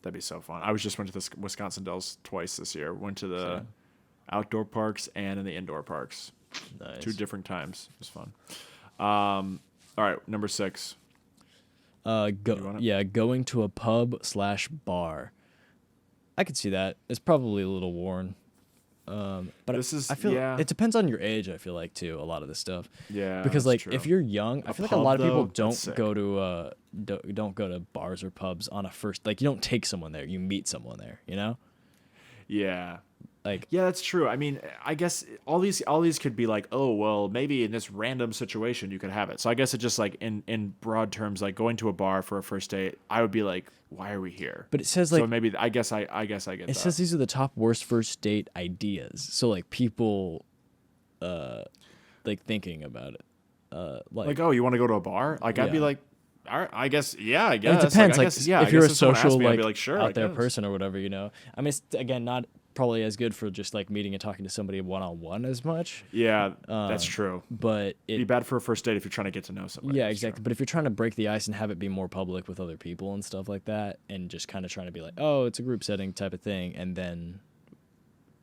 That'd be so fun. I just went to the Wisconsin Dells twice this year. Went to the Same. outdoor parks and in the indoor parks. Nice. 2 different times. It was fun. All right, number 6. want it? Going to a pub/bar. I could see that. It's probably a little worn. But This is- I feel yeah. it depends on your age. I feel like too, a lot of this stuff. Yeah, Because that's like true. if you're young, I A feel like a pub, lot of people though, don't that's sick. go to don't go to bars or pubs on a first. Like you don't take someone there. You meet someone there. You know. Yeah. Like Yeah, that's true. I mean, I guess all these could be like, oh, well, maybe in this random situation you could have it. So I guess it just like in broad terms, like going to a bar for a first date, I would be like, why are we here? But it says So like maybe I guess I get it that. says these are the top worst first date ideas. So like people, like thinking about it, like, oh, you want to go to a bar? Like I'd be Yeah. like, all right, I guess, yeah, I And guess. it depends. I Like, guess, yeah, I if you're a guess if someone asked social, me, I'd like, be like, sure, I out there guess. person or whatever, you know. I mean, it's again not probably as good for just like meeting and talking to somebody one on one as much, Yeah, that's true. but It'd be it. bad for a first date if you're trying to get to know somebody. Yeah, that's true. exactly. But if you're trying to break the ice and have it be more public with other people and stuff like that, and just kind of trying to be like, oh, it's a group setting type of thing, and then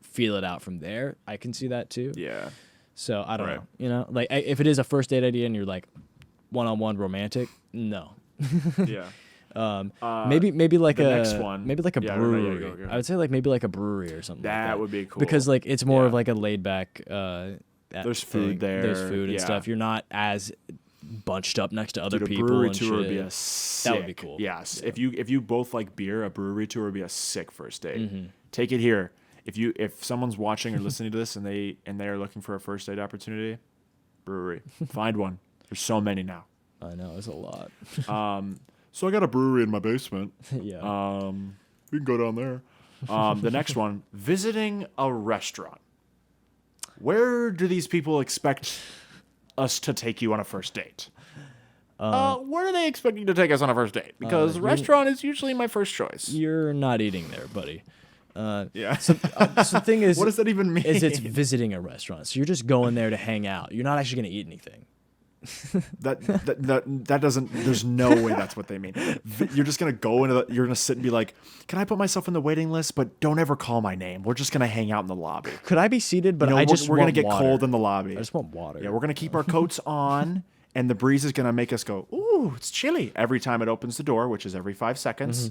feel it out from there, I can see that too. Yeah. So I don't Right. know, you know, like if it is a first date idea and you're like one on one romantic, no. Yeah. Maybe like the a next one- maybe like a Yeah, I don't know. Yeah, brewery. go ahead. I would say like maybe like a brewery or something. like That would be cool. because like it's more of Yeah. like a laid back. There's food there. There's food and Yeah. stuff. You're not as bunched up next to other Dude, a people. brewery and tour would be shit. a sick. That would be cool. Yes, if you both like beer, a brewery tour would be a sick first date. Mm-hmm. Take it here. If someone's watching or listening to this and they are looking for a first date opportunity, brewery, find one. There's so many now. I know it's a lot. So I got a brewery in my basement. Yeah. We can go down there. The next one, visiting a restaurant. Where do these people expect us to take you on a first date? Where are they expecting to take us on a first date? Because restaurant is usually my first choice. You're not eating there, buddy. Yeah. So the thing is, what does that even mean? is it's visiting a restaurant. So you're just going there to hang out. You're not actually going to eat anything. That doesn't. There's no way that's what they mean. You're just gonna go into. You're gonna sit and be like, "Can I put myself in the waiting list? But don't ever call my name. We're just gonna hang out in the lobby. Could I be seated? But We're gonna get cold in the lobby. I just want water. Yeah, we're gonna keep our coats on, and the breeze is gonna make us go, ooh, it's chilly every time it opens the door, which is every 5 seconds.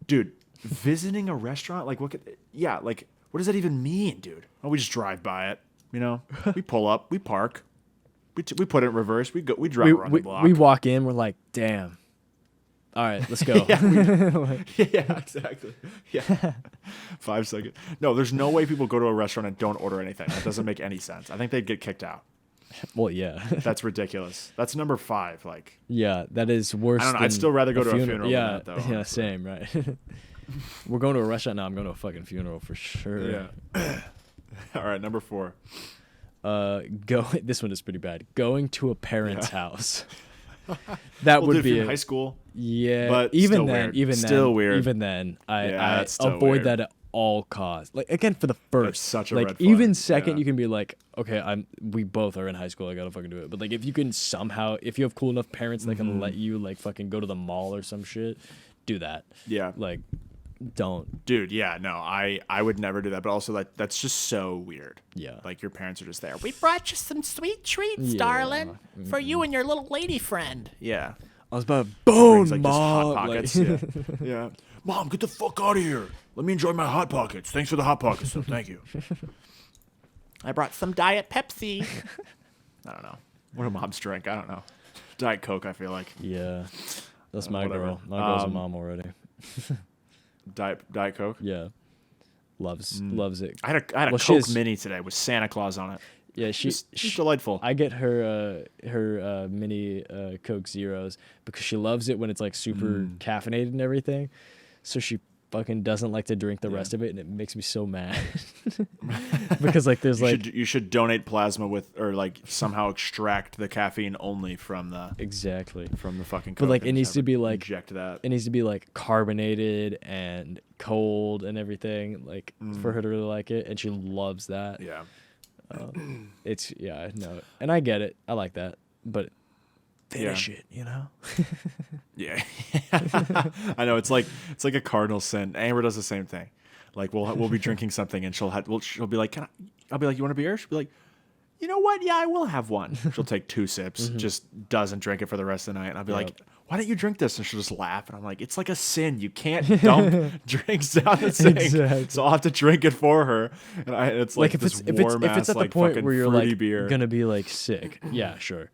Dude, visiting a restaurant, like what does that even mean, dude? Oh, we just drive by it. We pull up, we park. We put it in reverse. We drive around the block. We walk in. We're like, damn. All right, let's go. yeah, exactly. Yeah, 5 seconds. No, there's no way people go to a restaurant and don't order anything. That doesn't make any sense. I think they'd get kicked out. Well, yeah. That's ridiculous. That's number 5. Like, yeah, that is worse. I don't know. I'd still rather go to a funeral. Yeah, than that, though. yeah, same, right. We're going to a restaurant now. I'm going to a fucking funeral for sure. Yeah. All right, number 4. This one is pretty bad. Going to a parent's house. That would be in high school. Yeah, but even still then, weird. even still then, weird. even then, I still avoid weird. that at all costs. Like again, for the first, That's such a like red flag. even second, Yeah. you can be like, okay, we both are in high school. I gotta fucking do it. But like, if you can somehow, if you have cool enough parents that can let you like fucking go to the mall or some shit, do that. Yeah. Like, don't. Dude, yeah, no, I would never do that. But also, that's just so weird. Yeah. Like your parents are just there. We brought you some sweet treats, Yeah. darling, for you and your little lady friend. Yeah. I was about to bone, Brings, like, just mom. hot Like- pockets. Yeah. Mom, get the fuck out of here. Let me enjoy my hot pockets. Thanks for the hot pockets, though. Thank you. I brought some Diet Pepsi. I don't know. What do moms drink? I don't know. Diet Coke, I feel like. Yeah, that's my Whatever. girl. My girl's a mom already. Diet Coke? Yeah, loves it. I had a Well, Coke she's- Mini today with Santa Claus on it. Yeah, She's delightful. I get her mini Coke Zeros because she loves it when it's like super caffeinated and everything. So she fucking doesn't like to drink the rest of it, and it makes me so mad. Because like there's you should donate plasma or like somehow extract the caffeine only from the exactly. fucking Coke. But like it and needs just to have be like inject that. it needs to be like carbonated and cold and everything like for her to really like it, and she loves that. Yeah. No, and I get it. I like that, but finish it, you know. Yeah. I know it's like a cardinal sin. Amber does the same thing. Like we'll be drinking something and she'll be like, I'll be like, you want a beer? She'll be like, you know what? Yeah, I will have one. She'll take 2 sips, just doesn't drink it for the rest of the night. And I'll be like, why don't you drink this? And she'll just laugh. And I'm like, it's like a sin. You can't dump drinks down the sink. Exactly. So I'll have to drink it for her. And it's like If this it's warm at the like point fucking where you're fruity like beer. gonna be like sick, yeah, sure.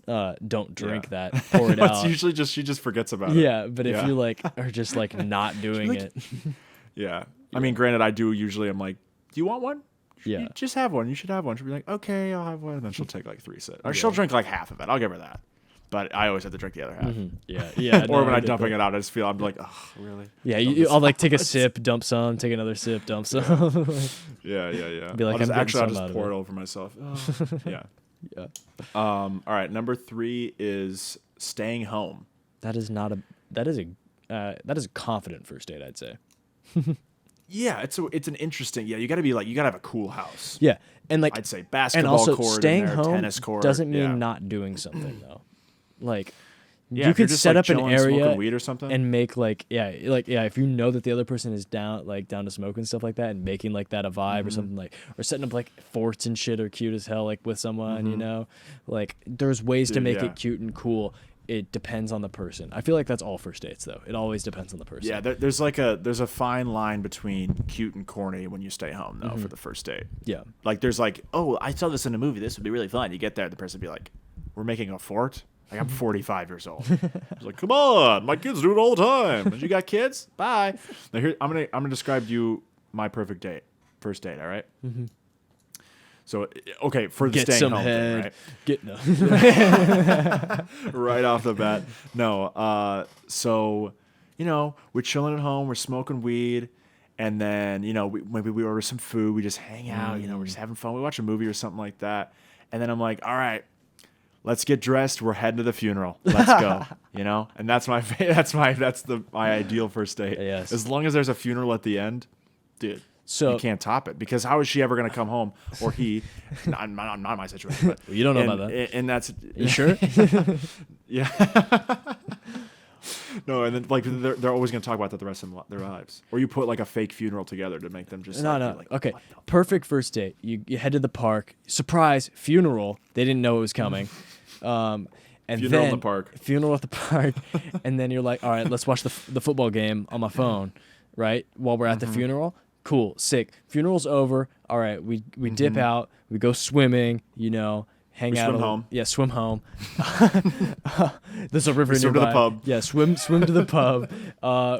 Don't drink that. Pour it It's out. usually just she just forgets about it. Yeah, but if Yeah. you like are just like not doing like- it, Yeah. I mean, granted, I do usually. I'm like, do you want one? Yeah. You just have one. You should have one. She'll be like, okay, I'll have one. And then she'll take like 3 sips. Or she'll drink like half of it. I'll give her that. But I always have to drink the other half. yeah. Or when I'm get dumping that. it out, I just feel, I'm like, oh, really? Yeah, Dump I'll like this take a out. sip, dump some, take another sip, dump some. Yeah. Be like, I'll just, I'm getting actually, I'll some out just of pour it. it over myself. Oh, yeah. Yeah. All right. Number 3 is staying home. That is a confident first date, I'd say. Yeah. It's an interesting, you got to have a cool house. Yeah, and like I'd say and basketball also court staying in there, home tennis court. doesn't mean yeah. not doing something though. Like Yeah, you if you're could just, set like, up an chilling, smoking area weed or something. and make if you know that the other person is down to smoke and stuff like that, and making like that a vibe or something like, or setting up like forts and shit are cute as hell like with someone, you know, like there's ways to Dude, make yeah. it cute and cool. It depends on the person. I feel like that's all first dates though. It always depends on the person. Yeah, there's a fine line between cute and corny when you stay home though for the first date. Yeah. Like there's like, oh, I saw this in a movie. This would be really fun. You get there, the person would be like, we're making a fort. Like I'm 45 years old. It's like, come on, my kids do it all the time. You got kids? Bye. Now here, I'm gonna describe to you my perfect date, first date. All right? So okay, for the Get staying some home head. thing, right? Right off the bat. No. So, we're chilling at home, we're smoking weed, and then, maybe we order some food, we just hang out, we're just having fun, we watch a movie or something like that. And then I'm like, all right, let's get dressed. We're heading to the funeral. Let's go. You know, and that's my ideal first date. Yes. As long as there's a funeral at the end, dude. So You can't top it because how is she ever going to come home or he? not my situation. But you don't know about that. And that's You sure? yeah. No, and then like they're always going to talk about that the rest of their lives. Or you put like a fake funeral together to make them just No, like, no. be like, Okay. what the Perfect first date. You head to the park. Surprise funeral. They didn't know it was coming. And Funeral then in the park. Funeral at the park, and then you're like, all right, let's watch the football game on my phone, right? While we're at the funeral. Cool, sick. Funeral's over. All right, we dip out. We go swimming. You know, hang We out. swim home. Yeah, swim home. There's a river swim to nearby. the pub. Yeah, swim to the pub.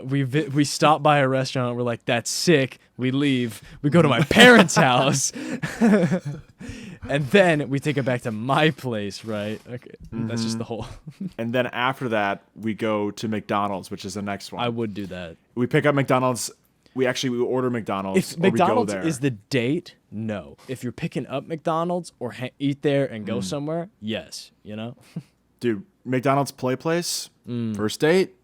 We stop by a restaurant. We're like, that's sick. We leave. We go to my parents' house. And then we take it back to my place, right? Okay, that's just the whole. And then after that, we go to McDonald's, which is the next one. I would do that. We pick up McDonald's. We order McDonald's. If or McDonald's we go there. is the date, no. If you're picking up McDonald's or eat there and go somewhere, yes. You know. Dude, McDonald's play place, first date,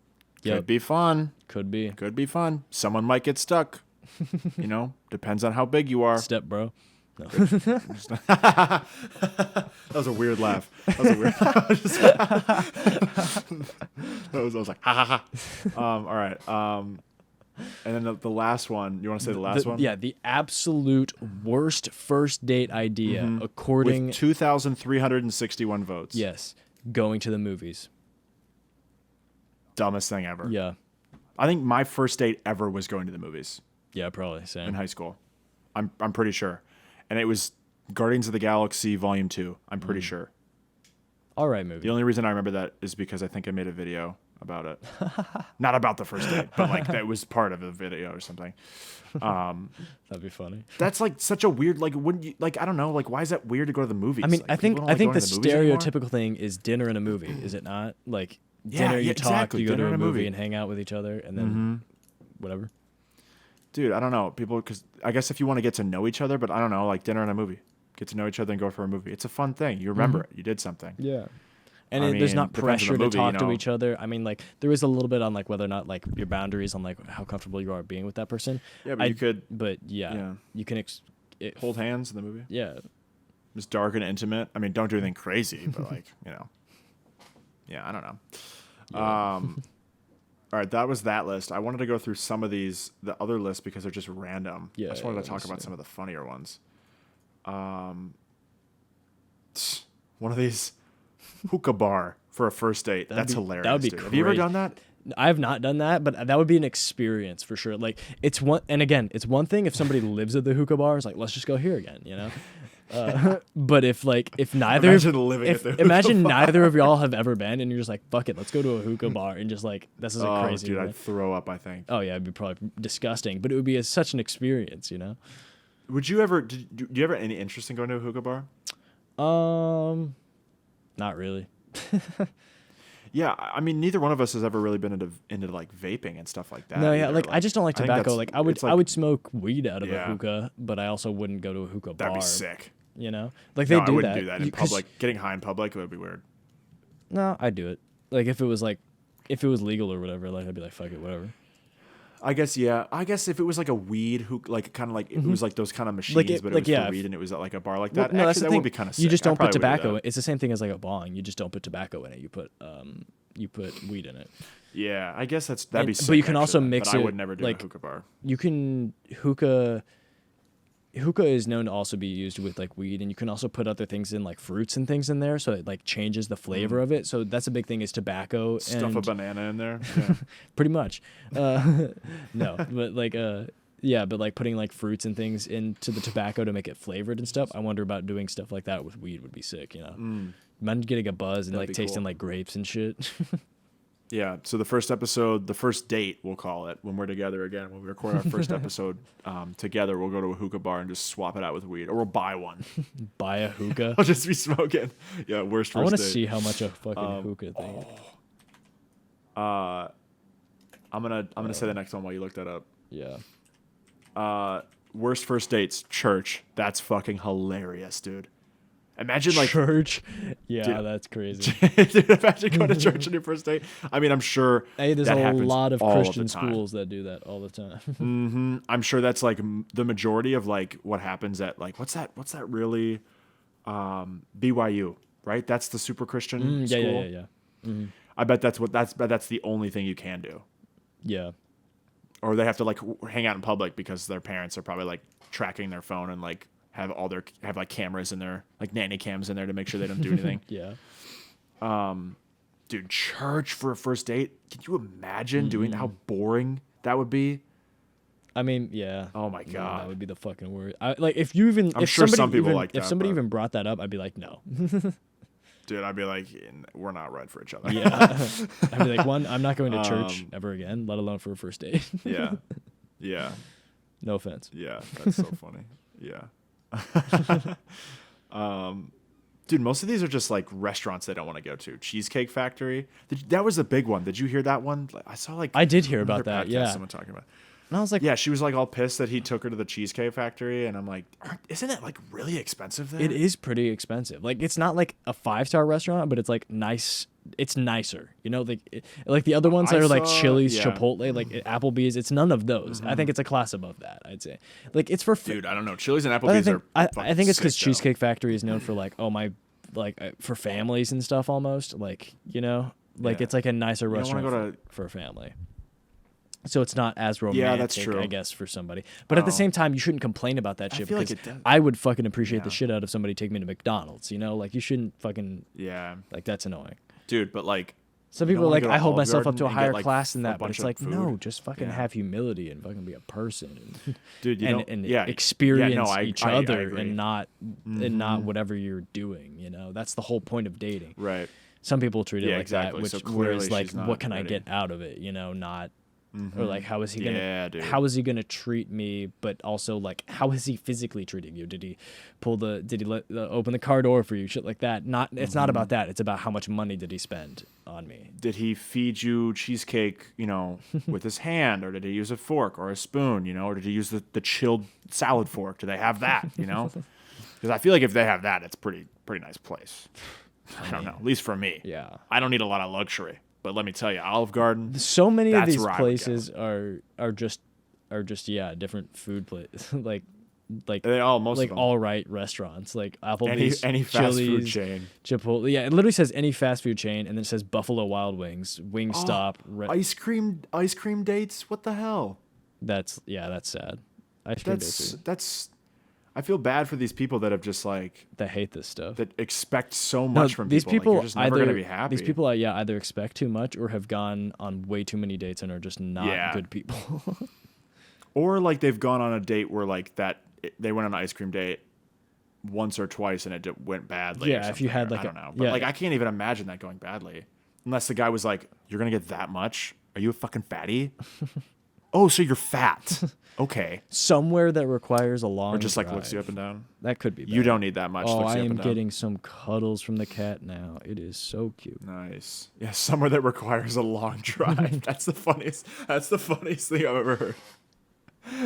Yep. could be fun. Could be. Could be fun. Someone might get stuck. You know, depends on how big you are. Step, bro. No. That was a weird laugh. That was a weird. I was like, ha ha ha. All right. And then the last one. You want to say the last one? Yeah, the absolute worst first date idea, according. With 2,361 votes. Yes, going to the movies. Dumbest thing ever. Yeah. I think my first date ever was going to the movies Yeah, probably. Same. in high school. I'm pretty sure. And it was Guardians of the Galaxy Volume 2. I'm pretty sure. All right, movie. The only reason I remember that is because I think I made a video about it. Not about the first date, but like that was part of a video or something. That'd be funny. That's like such a weird, like, wouldn't you, like, I don't know, like, why is that weird to go to the movies? I mean, Like, I think people don't the like going to movies anymore? stereotypical thing is dinner and a movie, is it not? Like Yeah, dinner, you yeah, talk, exactly. you go Dinner to a and a movie movie. and hang out with each other, and then whatever. Dude, I don't know. People, because I guess if you want to get to know each other, but I don't know, like dinner and a movie. Get to know each other and go for a movie. It's a fun thing. You remember it. You did something. Yeah. And I there's mean, not depends on the pressure movie, to talk you to know. each other. I mean, like there is a little bit on like whether or not like your boundaries on like how comfortable you are being with that person. Yeah, but you could But yeah, yeah. you can. hold hands in the movie. Yeah. It's dark and intimate. I mean, don't do anything crazy, but like, you know. Yeah, I don't know. All right, that was that list. I wanted to go through some of the other lists because they're just random. Yeah, I just wanted to yeah, talk let's about see. some of the funnier ones. One of these hookah bar for a first date. That's hilarious. That would be dude. Have you ever crazy. done that? I have not done that, but that would be an experience for sure. Like it's one, and again, it's one thing if somebody lives at the hookah bar, it's like let's just go here again, you know. But if neither, Imagine living at the hookah imagine bar. neither of y'all have ever been, and you're just like, fuck it, let's go to a hookah bar, and just like this is a Oh, crazy. dude, way. I'd throw up, I think. Oh yeah, it'd be probably disgusting, but it would be such an experience, you know. Would you ever, do you ever have any interest in going to a hookah bar? Not really. Yeah, I mean, neither one of us has ever really been into like vaping and stuff like that. No, yeah, either. like I just don't like I think tobacco. that's- Like it's I would smoke weed out of a Yeah. hookah, but I also wouldn't go to a hookah bar. That'd be sick. You know, like they No, do I wouldn't that. do that in 'Cause- public. Getting high in public would be weird. No, I'd do it. Like if it was legal or whatever, like I'd be like, fuck it, whatever. I guess, yeah. I guess if it was like a weed hookah, like kind of like it was like those kind of machines, Like it- but it like, was yeah, for weed and it was at like a bar like Well, that. no, that's Actually, the that thing. would be kind of sick. You just I don't put probably would do tobacco. that. It's the same thing as like a bong. You just don't put tobacco in it. You put weed in it. Yeah, I guess that'd be And- sick. but you can also actually, mix but I it, would never do like- a hookah bar. You can hookah is known to also be used with like weed, and you can also put other things in like fruits and things in there, so it like changes the flavor of it. So that's a big thing is tobacco. Stuff a and banana in there. Yeah. pretty much. No, but like yeah, but like putting like fruits and things into the tobacco to make it flavored and stuff. I wonder about doing stuff like that with weed would be sick, you know. Imagine getting a buzz and That'd like be tasting cool. like grapes and shit. Yeah, so the first date, we'll call it, when we're together again, when we record our first episode together, we'll go to a hookah bar and just swap it out with weed, or we'll buy one. Buy a hookah. I'll just be smoking. Yeah, worst first I want to date. see how much a fucking hookah thing is. I'm gonna say the next one while you look that up. Yeah. Worst first dates, church. That's fucking hilarious, dude. Imagine like Church. Yeah, Dude. that's crazy. Dude, imagine going to church on your first date. I mean, I'm sure Hey, there's that a happens lot of all Christian the time. schools that do that all the time. I'm sure that's like the majority of like what happens at like what's that really BYU, right? That's the super Christian Yeah, school. yeah. I bet that's the only thing you can do. Yeah. Or they have to like hang out in public because their parents are probably like tracking their phone and like have like cameras in their like nanny cams in there to make sure they don't do anything. Yeah. Dude, church for a first date? Can you imagine doing how boring that would be? I mean, yeah. Oh my No, God. that would be the fucking word. Like if you even, I'm if sure somebody some people even, like if that, somebody but- even brought that up, I'd be like, no. Dude, I'd be like, we're not right for each other. Yeah. I'd be like, one, I'm not going to church ever again, let alone for a first date. Yeah. Yeah. No offense. Yeah. That's so funny. Yeah. Dude, most of these are just like restaurants they don't want to go to. Cheesecake Factory. That was a big one. Did you hear that one? I saw like I did hear another about that. podcast Yeah. someone talking about. And I was like, Yeah, she was like all pissed that he took her to the Cheesecake Factory, and I'm like, isn't it like really expensive there? it is pretty expensive. Like it's not like a 5-star restaurant, but it's like nice. It's nicer, you know, like the other ones that I are like saw- Chili's, yeah. Chipotle, like Applebee's. It's none of those. I think it's a class above that. I'd say, like it's for Dude, I don't know. Chili's and But Applebee's are. I think it's because sick, though. Cheesecake Factory is known for like for families and stuff almost, like, you know, like Yeah. it's like a nicer don't wanna restaurant go for a family. So it's not as romantic, that's true. I guess, for somebody. But at the Oh. same time, you shouldn't complain about that shit feel like because it does. I would fucking appreciate the Yeah. shit out of somebody taking me to McDonald's, you know? Like you shouldn't fucking Yeah, like that's annoying. dude, but like, Some You people don't are wanna like, go to I hold Olive myself up Garden to a and get, higher like, class than a that, but bunch it's of like, no, food? just fucking Yeah. have humility and fucking be a person dude, you and, don't. Yeah, experience yeah, no, I, each I other agree. and not whatever you're doing, you know? That's the whole point of dating. Right. Some people treat it Yeah, like exactly. that, which So clearly whereas like she's not what can I ready. get out of it, you know, not or like how is he gonna Yeah, dude. how is he gonna treat me, but also like how is he physically treating you? Did he open the car door for you, shit like that? Not it's not about that, it's about how much money did he spend on me. Did he feed you cheesecake, with his hand, or did he use a fork or a spoon, or did he use the chilled salad fork? Do they have that, Because I feel like if they have that, it's pretty nice place. I don't know, at least for me. Yeah. I don't need a lot of luxury, but let me tell you, Olive Garden. So many of That's these where I would go. places are just different food places like They all most like of them. all right restaurants like Applebee's, any fast food Chili's, chain. Chipotle. Yeah, it literally says any fast food chain, and then it says Buffalo Wild Wings, Wingstop. Ice cream dates. What the hell? That's sad. Ice cream dates That's. I feel bad for these people that have just like that hate this stuff. that expect so No, much from these people. people Like, you're just never either gonna be happy. these people either expect too much or have gone on way too many dates and are just not Yeah. good people. Or like they've gone on a date where like they went on an ice cream date once or twice and it went badly. Yeah, or if you had, something, like, I don't know, but like I can't even imagine that going badly, unless the guy was like, "You're gonna get that much? Are you a fucking fatty? Oh, so you're fat? Okay." Somewhere that requires a long Or just like drive. looks you up and down. That could be You bad. don't need that much. Oh, looks I you up am and down. getting some cuddles from the cat now. It is so cute. Nice. Yeah, somewhere that requires a long drive. That's the funniest thing I've ever heard.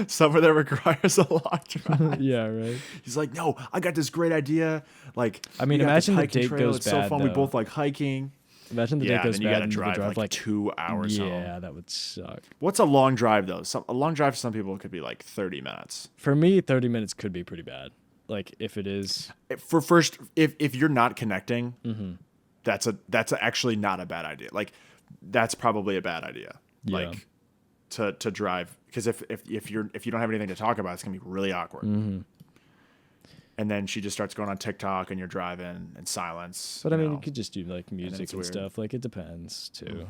Somewhere that requires a long drive. Yeah, right. He's like, "No, I got this great idea. Like, I mean, we got this imagine the hiking date trail. goes It's so bad, fun. We though. both like hiking." Imagine the Yeah, date goes then you bad gotta and drive, you drive like 2 hours home. Yeah, that would suck. What's a long drive though? A long drive for some people could be like 30 minutes. For me, 30 minutes could be pretty bad. Like if it is For first, if you're not connecting, Mm-hmm. that's actually not a bad idea. Like that's probably a bad idea. Yeah. Like to drive, because if you don't have anything to talk about, it's gonna be really awkward. Mm-hmm. And then she just starts going on TikTok, and you're driving in silence. But I mean, know. you could just do like music it's and weird. stuff. Like it depends too.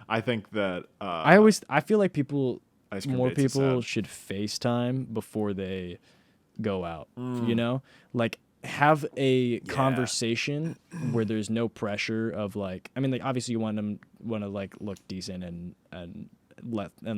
I think that I feel like ice cream more dates is people sad. should FaceTime before they go out. Mm. You know, like have a conversation where there's no pressure of like. I mean, like obviously you want to like look decent and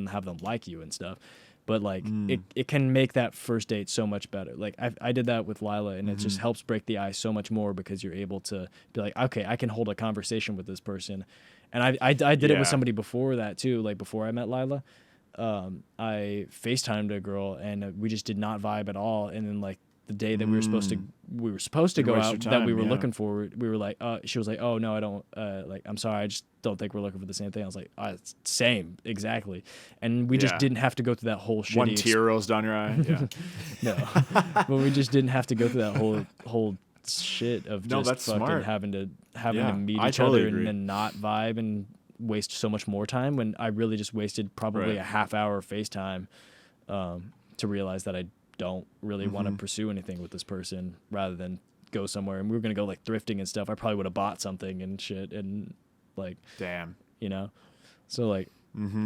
have them like you and stuff. But like it can make that first date so much better. Like I did that with Lila, and it just helps break the ice so much more because you're able to be like, okay, I can hold a conversation with this person. And I did it Yeah. with somebody before that too. Like before I met Lila, I FaceTimed a girl and we just did not vibe at all. And then like the day that we were supposed to we were supposed to Didn't go waste out your that time, we were yeah. looking for. We were like, she was like, oh no, I don't. Like, I'm sorry, I just don't think we're looking for the same thing. I was like, it's same, exactly. And we just Yeah. didn't have to go through that whole shitty. One tear rolls down your eye. Yeah. No, but we just didn't have to go through that whole shit of No, just that's fucking smart. having to Yeah, meet I each totally other agree. and then not vibe and waste so much more time when I really just wasted probably Right. a half hour of FaceTime to realize that I don't really want to Mm-hmm. pursue anything with this person rather than go somewhere. And we were gonna go like thrifting and stuff. I probably would have bought something and shit and like, Damn. you know, so like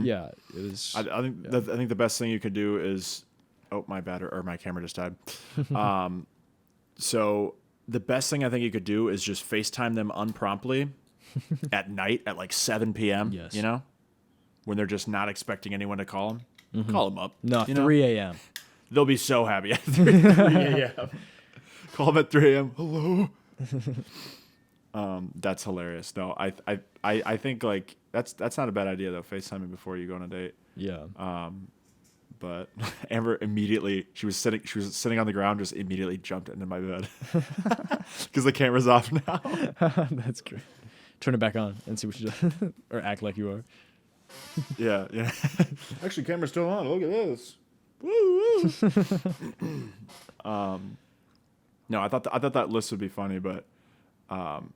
yeah, it was. I think the best thing you could do is, oh, my battery or my camera just died. So the best thing I think you could do is just FaceTime them unpromptly at night at like 7 p.m. Yes. You know, when they're just not expecting anyone to call them. Call them up. No, you know? 3 a.m. They'll be so happy at 3 a.m. Call them at 3 a.m. Hello. That's hilarious. No, I think like that's not a bad idea though. FaceTiming before you go on a date. Yeah. But Amber immediately she was sitting on the ground, just immediately jumped into my bed because the camera's off now. That's great. Turn it back on and see what you do, or act like you are. Yeah. Actually, camera's still on. Look at this. Woo woo. No, I thought that list would be funny, but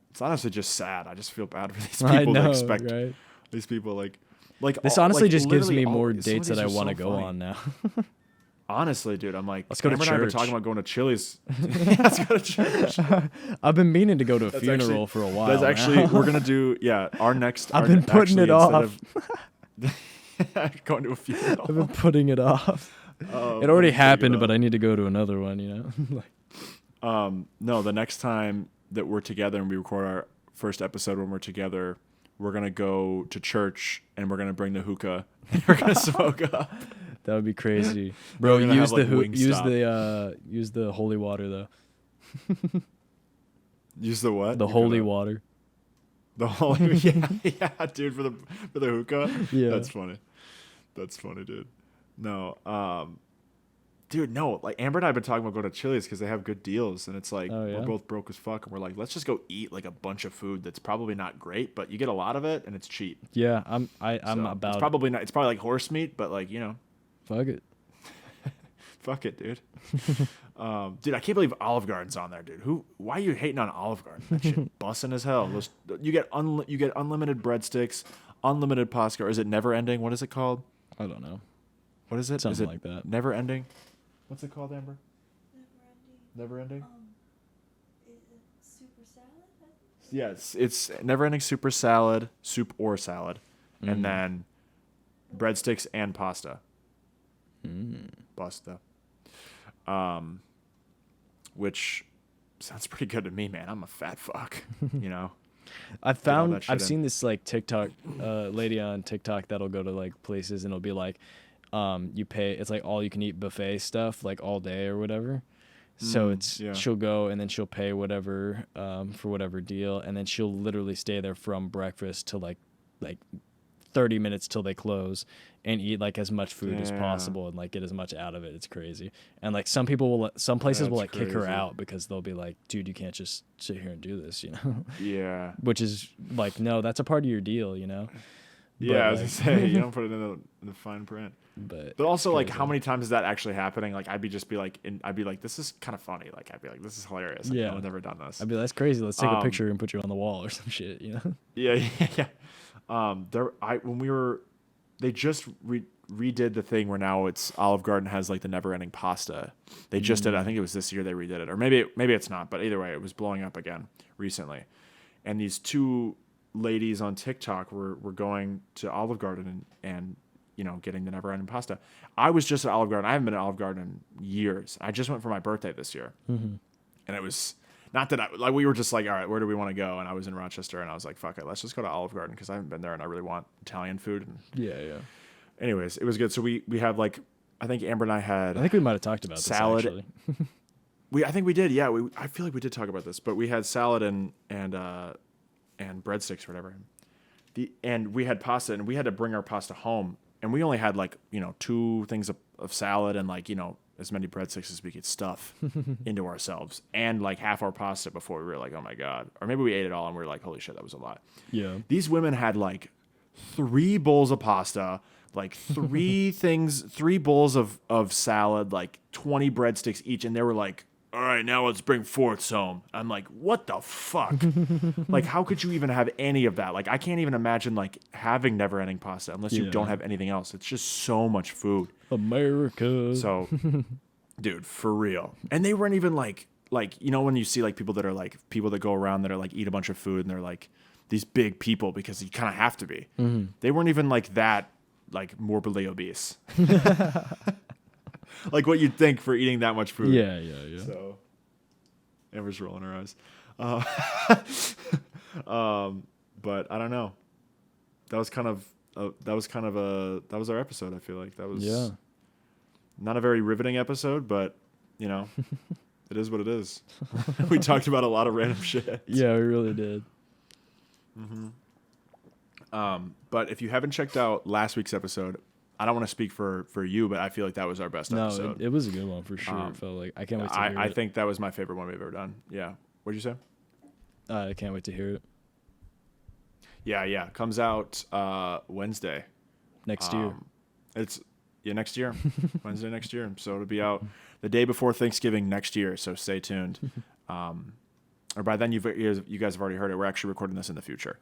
it's honestly just sad. I just feel bad for these people I know, that expect right? these people like This all- honestly like, just gives me literally all- more some of dates these that I are so want to go funny. on now. Honestly, dude, I'm like, Let's go to Amber and I have been church. talking about going to Chili's. Let's go to church. I've been meaning to go to a That's funeral actually- for a while. That's actually now. we're gonna do. Yeah, our next. I've our- been putting actually, it off. instead of going to a funeral. I've been putting it off. Oh, It already putting happened, off. but I need to go to another one. You know. Like, No, the next time that we're together and we record our first episode when we're together, we're gonna go to church and we're gonna bring the hookah and we're gonna smoke up. that would be crazy, bro. gonna Use have, like, use the holy water though. Use the what? The You holy could, water. The holy. Yeah, dude, for the hookah. Yeah. That's funny. That's funny, dude. No, dude, no. Like Amber and I have been talking about going to Chili's because they have good deals, and it's like Oh, yeah? we're both broke as fuck, and we're like, let's just go eat like a bunch of food that's probably not great, but you get a lot of it and it's cheap. Yeah, I'm So, about. It's probably not. It's probably like horse meat, but like Fuck it. fuck it, dude. Dude, I can't believe Olive Garden's on there, dude. Why are you hating on Olive Garden? That shit bussin' as hell. You get unlimited breadsticks, unlimited pasta. Or is it never ending? What is it called? I don't know. What is it? Something is it like that. Never ending. What's it called, Amber? Never ending. Never ending. Super salad. I think? Yes, it's never ending super salad, soup or salad, Mm. and then breadsticks and pasta. Mm. Pasta. Which sounds pretty good to me, man. I'm a fat fuck, you know. I've all found that shit I've in. seen this like TikTok lady on TikTok that'll go to like places and it'll be like you pay, it's like all you can eat buffet stuff like all day or whatever. So it's yeah. she'll go and then she'll pay whatever for whatever deal, and then she'll literally stay there from breakfast to like 30 minutes till they close and eat like as much food as Damn. possible and like get as much out of it. It's crazy. And like some places will like That's kick her crazy. out because they'll be like, dude, you can't just sit here and do this, you know. Yeah. Which is like, no, that's a part of your deal, you know. Yeah, But, as I like- say, you don't put it in the fine print. But But also, like, crazy. how many times is that actually happening? Like, I'd be like, this is kind of funny. Like, I'd be like, this is hilarious. Like, Yeah. no one's ever done this. I'd be like, that's crazy. Let's take a Um, picture and put you on the wall or some shit, you know. Yeah. They just redid the thing where now it's Olive Garden has like the never-ending pasta. They just did it. I think it was this year they redid it, or maybe it's not. But either way, it was blowing up again recently. And these two ladies on TikTok were going to Olive Garden and getting the never-ending pasta. I was just at Olive Garden. I haven't been at Olive Garden in years. I just went for my birthday this year, and it was. Not that we were just like, all right, where do we want to go? And I was in Rochester, and I was like, fuck it, let's just go to Olive Garden because I haven't been there, and I really want Italian food. And Yeah. anyways, it was good. So we have like, I think Amber and I had I think we might have talked about Salad. this actually. I think we did, yeah. I feel like we did talk about this, but we had salad and breadsticks or whatever. And we had pasta, and we had to bring our pasta home, and we only had like 2 things of salad and like as many breadsticks as we could stuff into ourselves, and like half our pasta before we were like, oh my god, or maybe we ate it all and we were like, holy shit, that was a lot. Yeah. These women had like 3 bowls of pasta, like 3 bowls of salad, like 20 breadsticks each, and they were like, all right, now let's bring fourths home. I'm like, what the fuck? Like, how could you even have any of that? Like, I can't even imagine like having never-ending pasta unless you don't have anything else. It's just so much food. America. So, dude, for real. And they weren't even like you know when you see like people that are like people that go around that are like eat a bunch of food and they're like these big people because you kind of have to be. They weren't even like that, like morbidly obese. Like what you'd think for eating that much food. Yeah. So, Amber's rolling her eyes. But I don't know. That was our episode. I feel like that was not a very riveting episode, but you know, it is what it is. We talked about a lot of random shit. Yeah, we really did. But if you haven't checked out last week's episode, I don't want to speak for you, but I feel like that was our best episode. No, it was a good one for sure. It felt like I can't wait to hear it. I think that was my favorite one we've ever done. Yeah. What'd you say? I can't wait to hear it Yeah. Comes out Wednesday. next year. It's next year. Wednesday next year. So it'll be out the day before Thanksgiving next year. So stay tuned. Or by then you guys have already heard it. We're actually recording this in the future.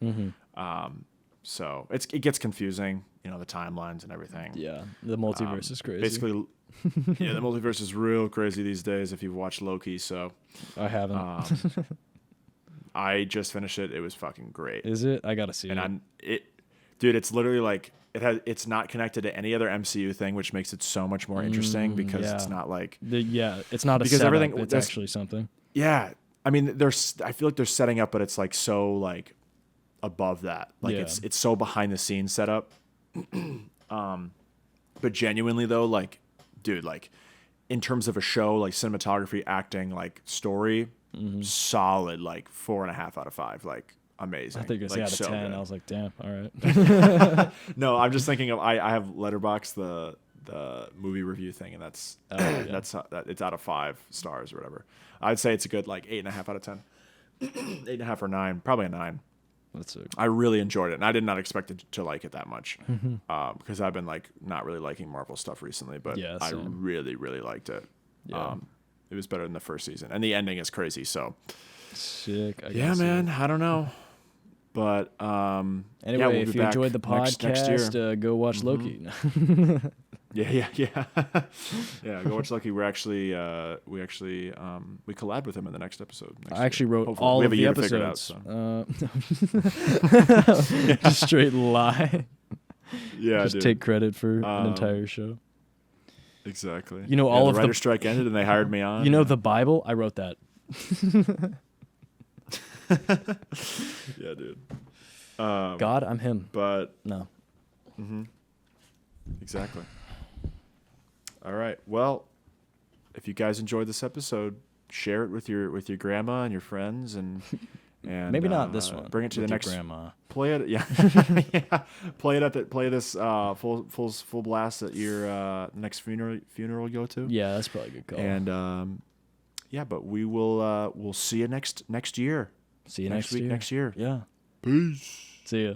So it gets confusing, you know, the timelines and everything. Yeah, the multiverse is crazy. Basically, yeah, the multiverse is real crazy these days if you've watched Loki. So I haven't. I just finished it. It was fucking great. Is it? I gotta see And it. Dude, it's literally like it's not connected to any other MCU thing, which makes it so much more interesting because it's not like it's not a because setup, everything it's actually something. Yeah, I mean, I feel like they're setting up, but it's like so like above that. Like it's so behind the scenes setup. But genuinely though, like, dude, like in terms of a show, like cinematography, acting, like story, solid, like 4.5 out of 5, like amazing. I think it's like, out of 10. good. I was like, damn, all right. No, I'm just thinking of I have Letterboxd the movie review thing, and that's it's out of 5 stars or whatever. I'd say it's a good like 8.5 out of 10, 8.5 or 9, probably a 9. That's it. I really enjoyed it, and I did not expect it to like it that much because I've been like not really liking Marvel stuff recently, but I really liked it. Yeah. It was better than the first season, and the ending is crazy. So sick. Yeah, man. I don't know, but anyway, we'll if you enjoyed the podcast, next year. Go watch Loki. Yeah. Go watch Lucky. We collab with him in the next episode. I actually wrote Hopefully. all We of have a the year to figure it episodes. So. Just straight lie. Yeah, just dude. take credit for an entire show. Exactly. You know, all the of writer strike ended, and they hired me on. You know, the Bible. I wrote that. Yeah, dude. God, I'm him. But No. exactly. All right. Well, if you guys enjoyed this episode, share it with your grandma and your friends, and Maybe not this one. Bring it to the with your next grandma. Play it, yeah. Play this full blast at your next funeral you go to. Yeah, that's probably a good call. And but we'll see you next year. See you next week year. next year. Yeah. Peace. See ya.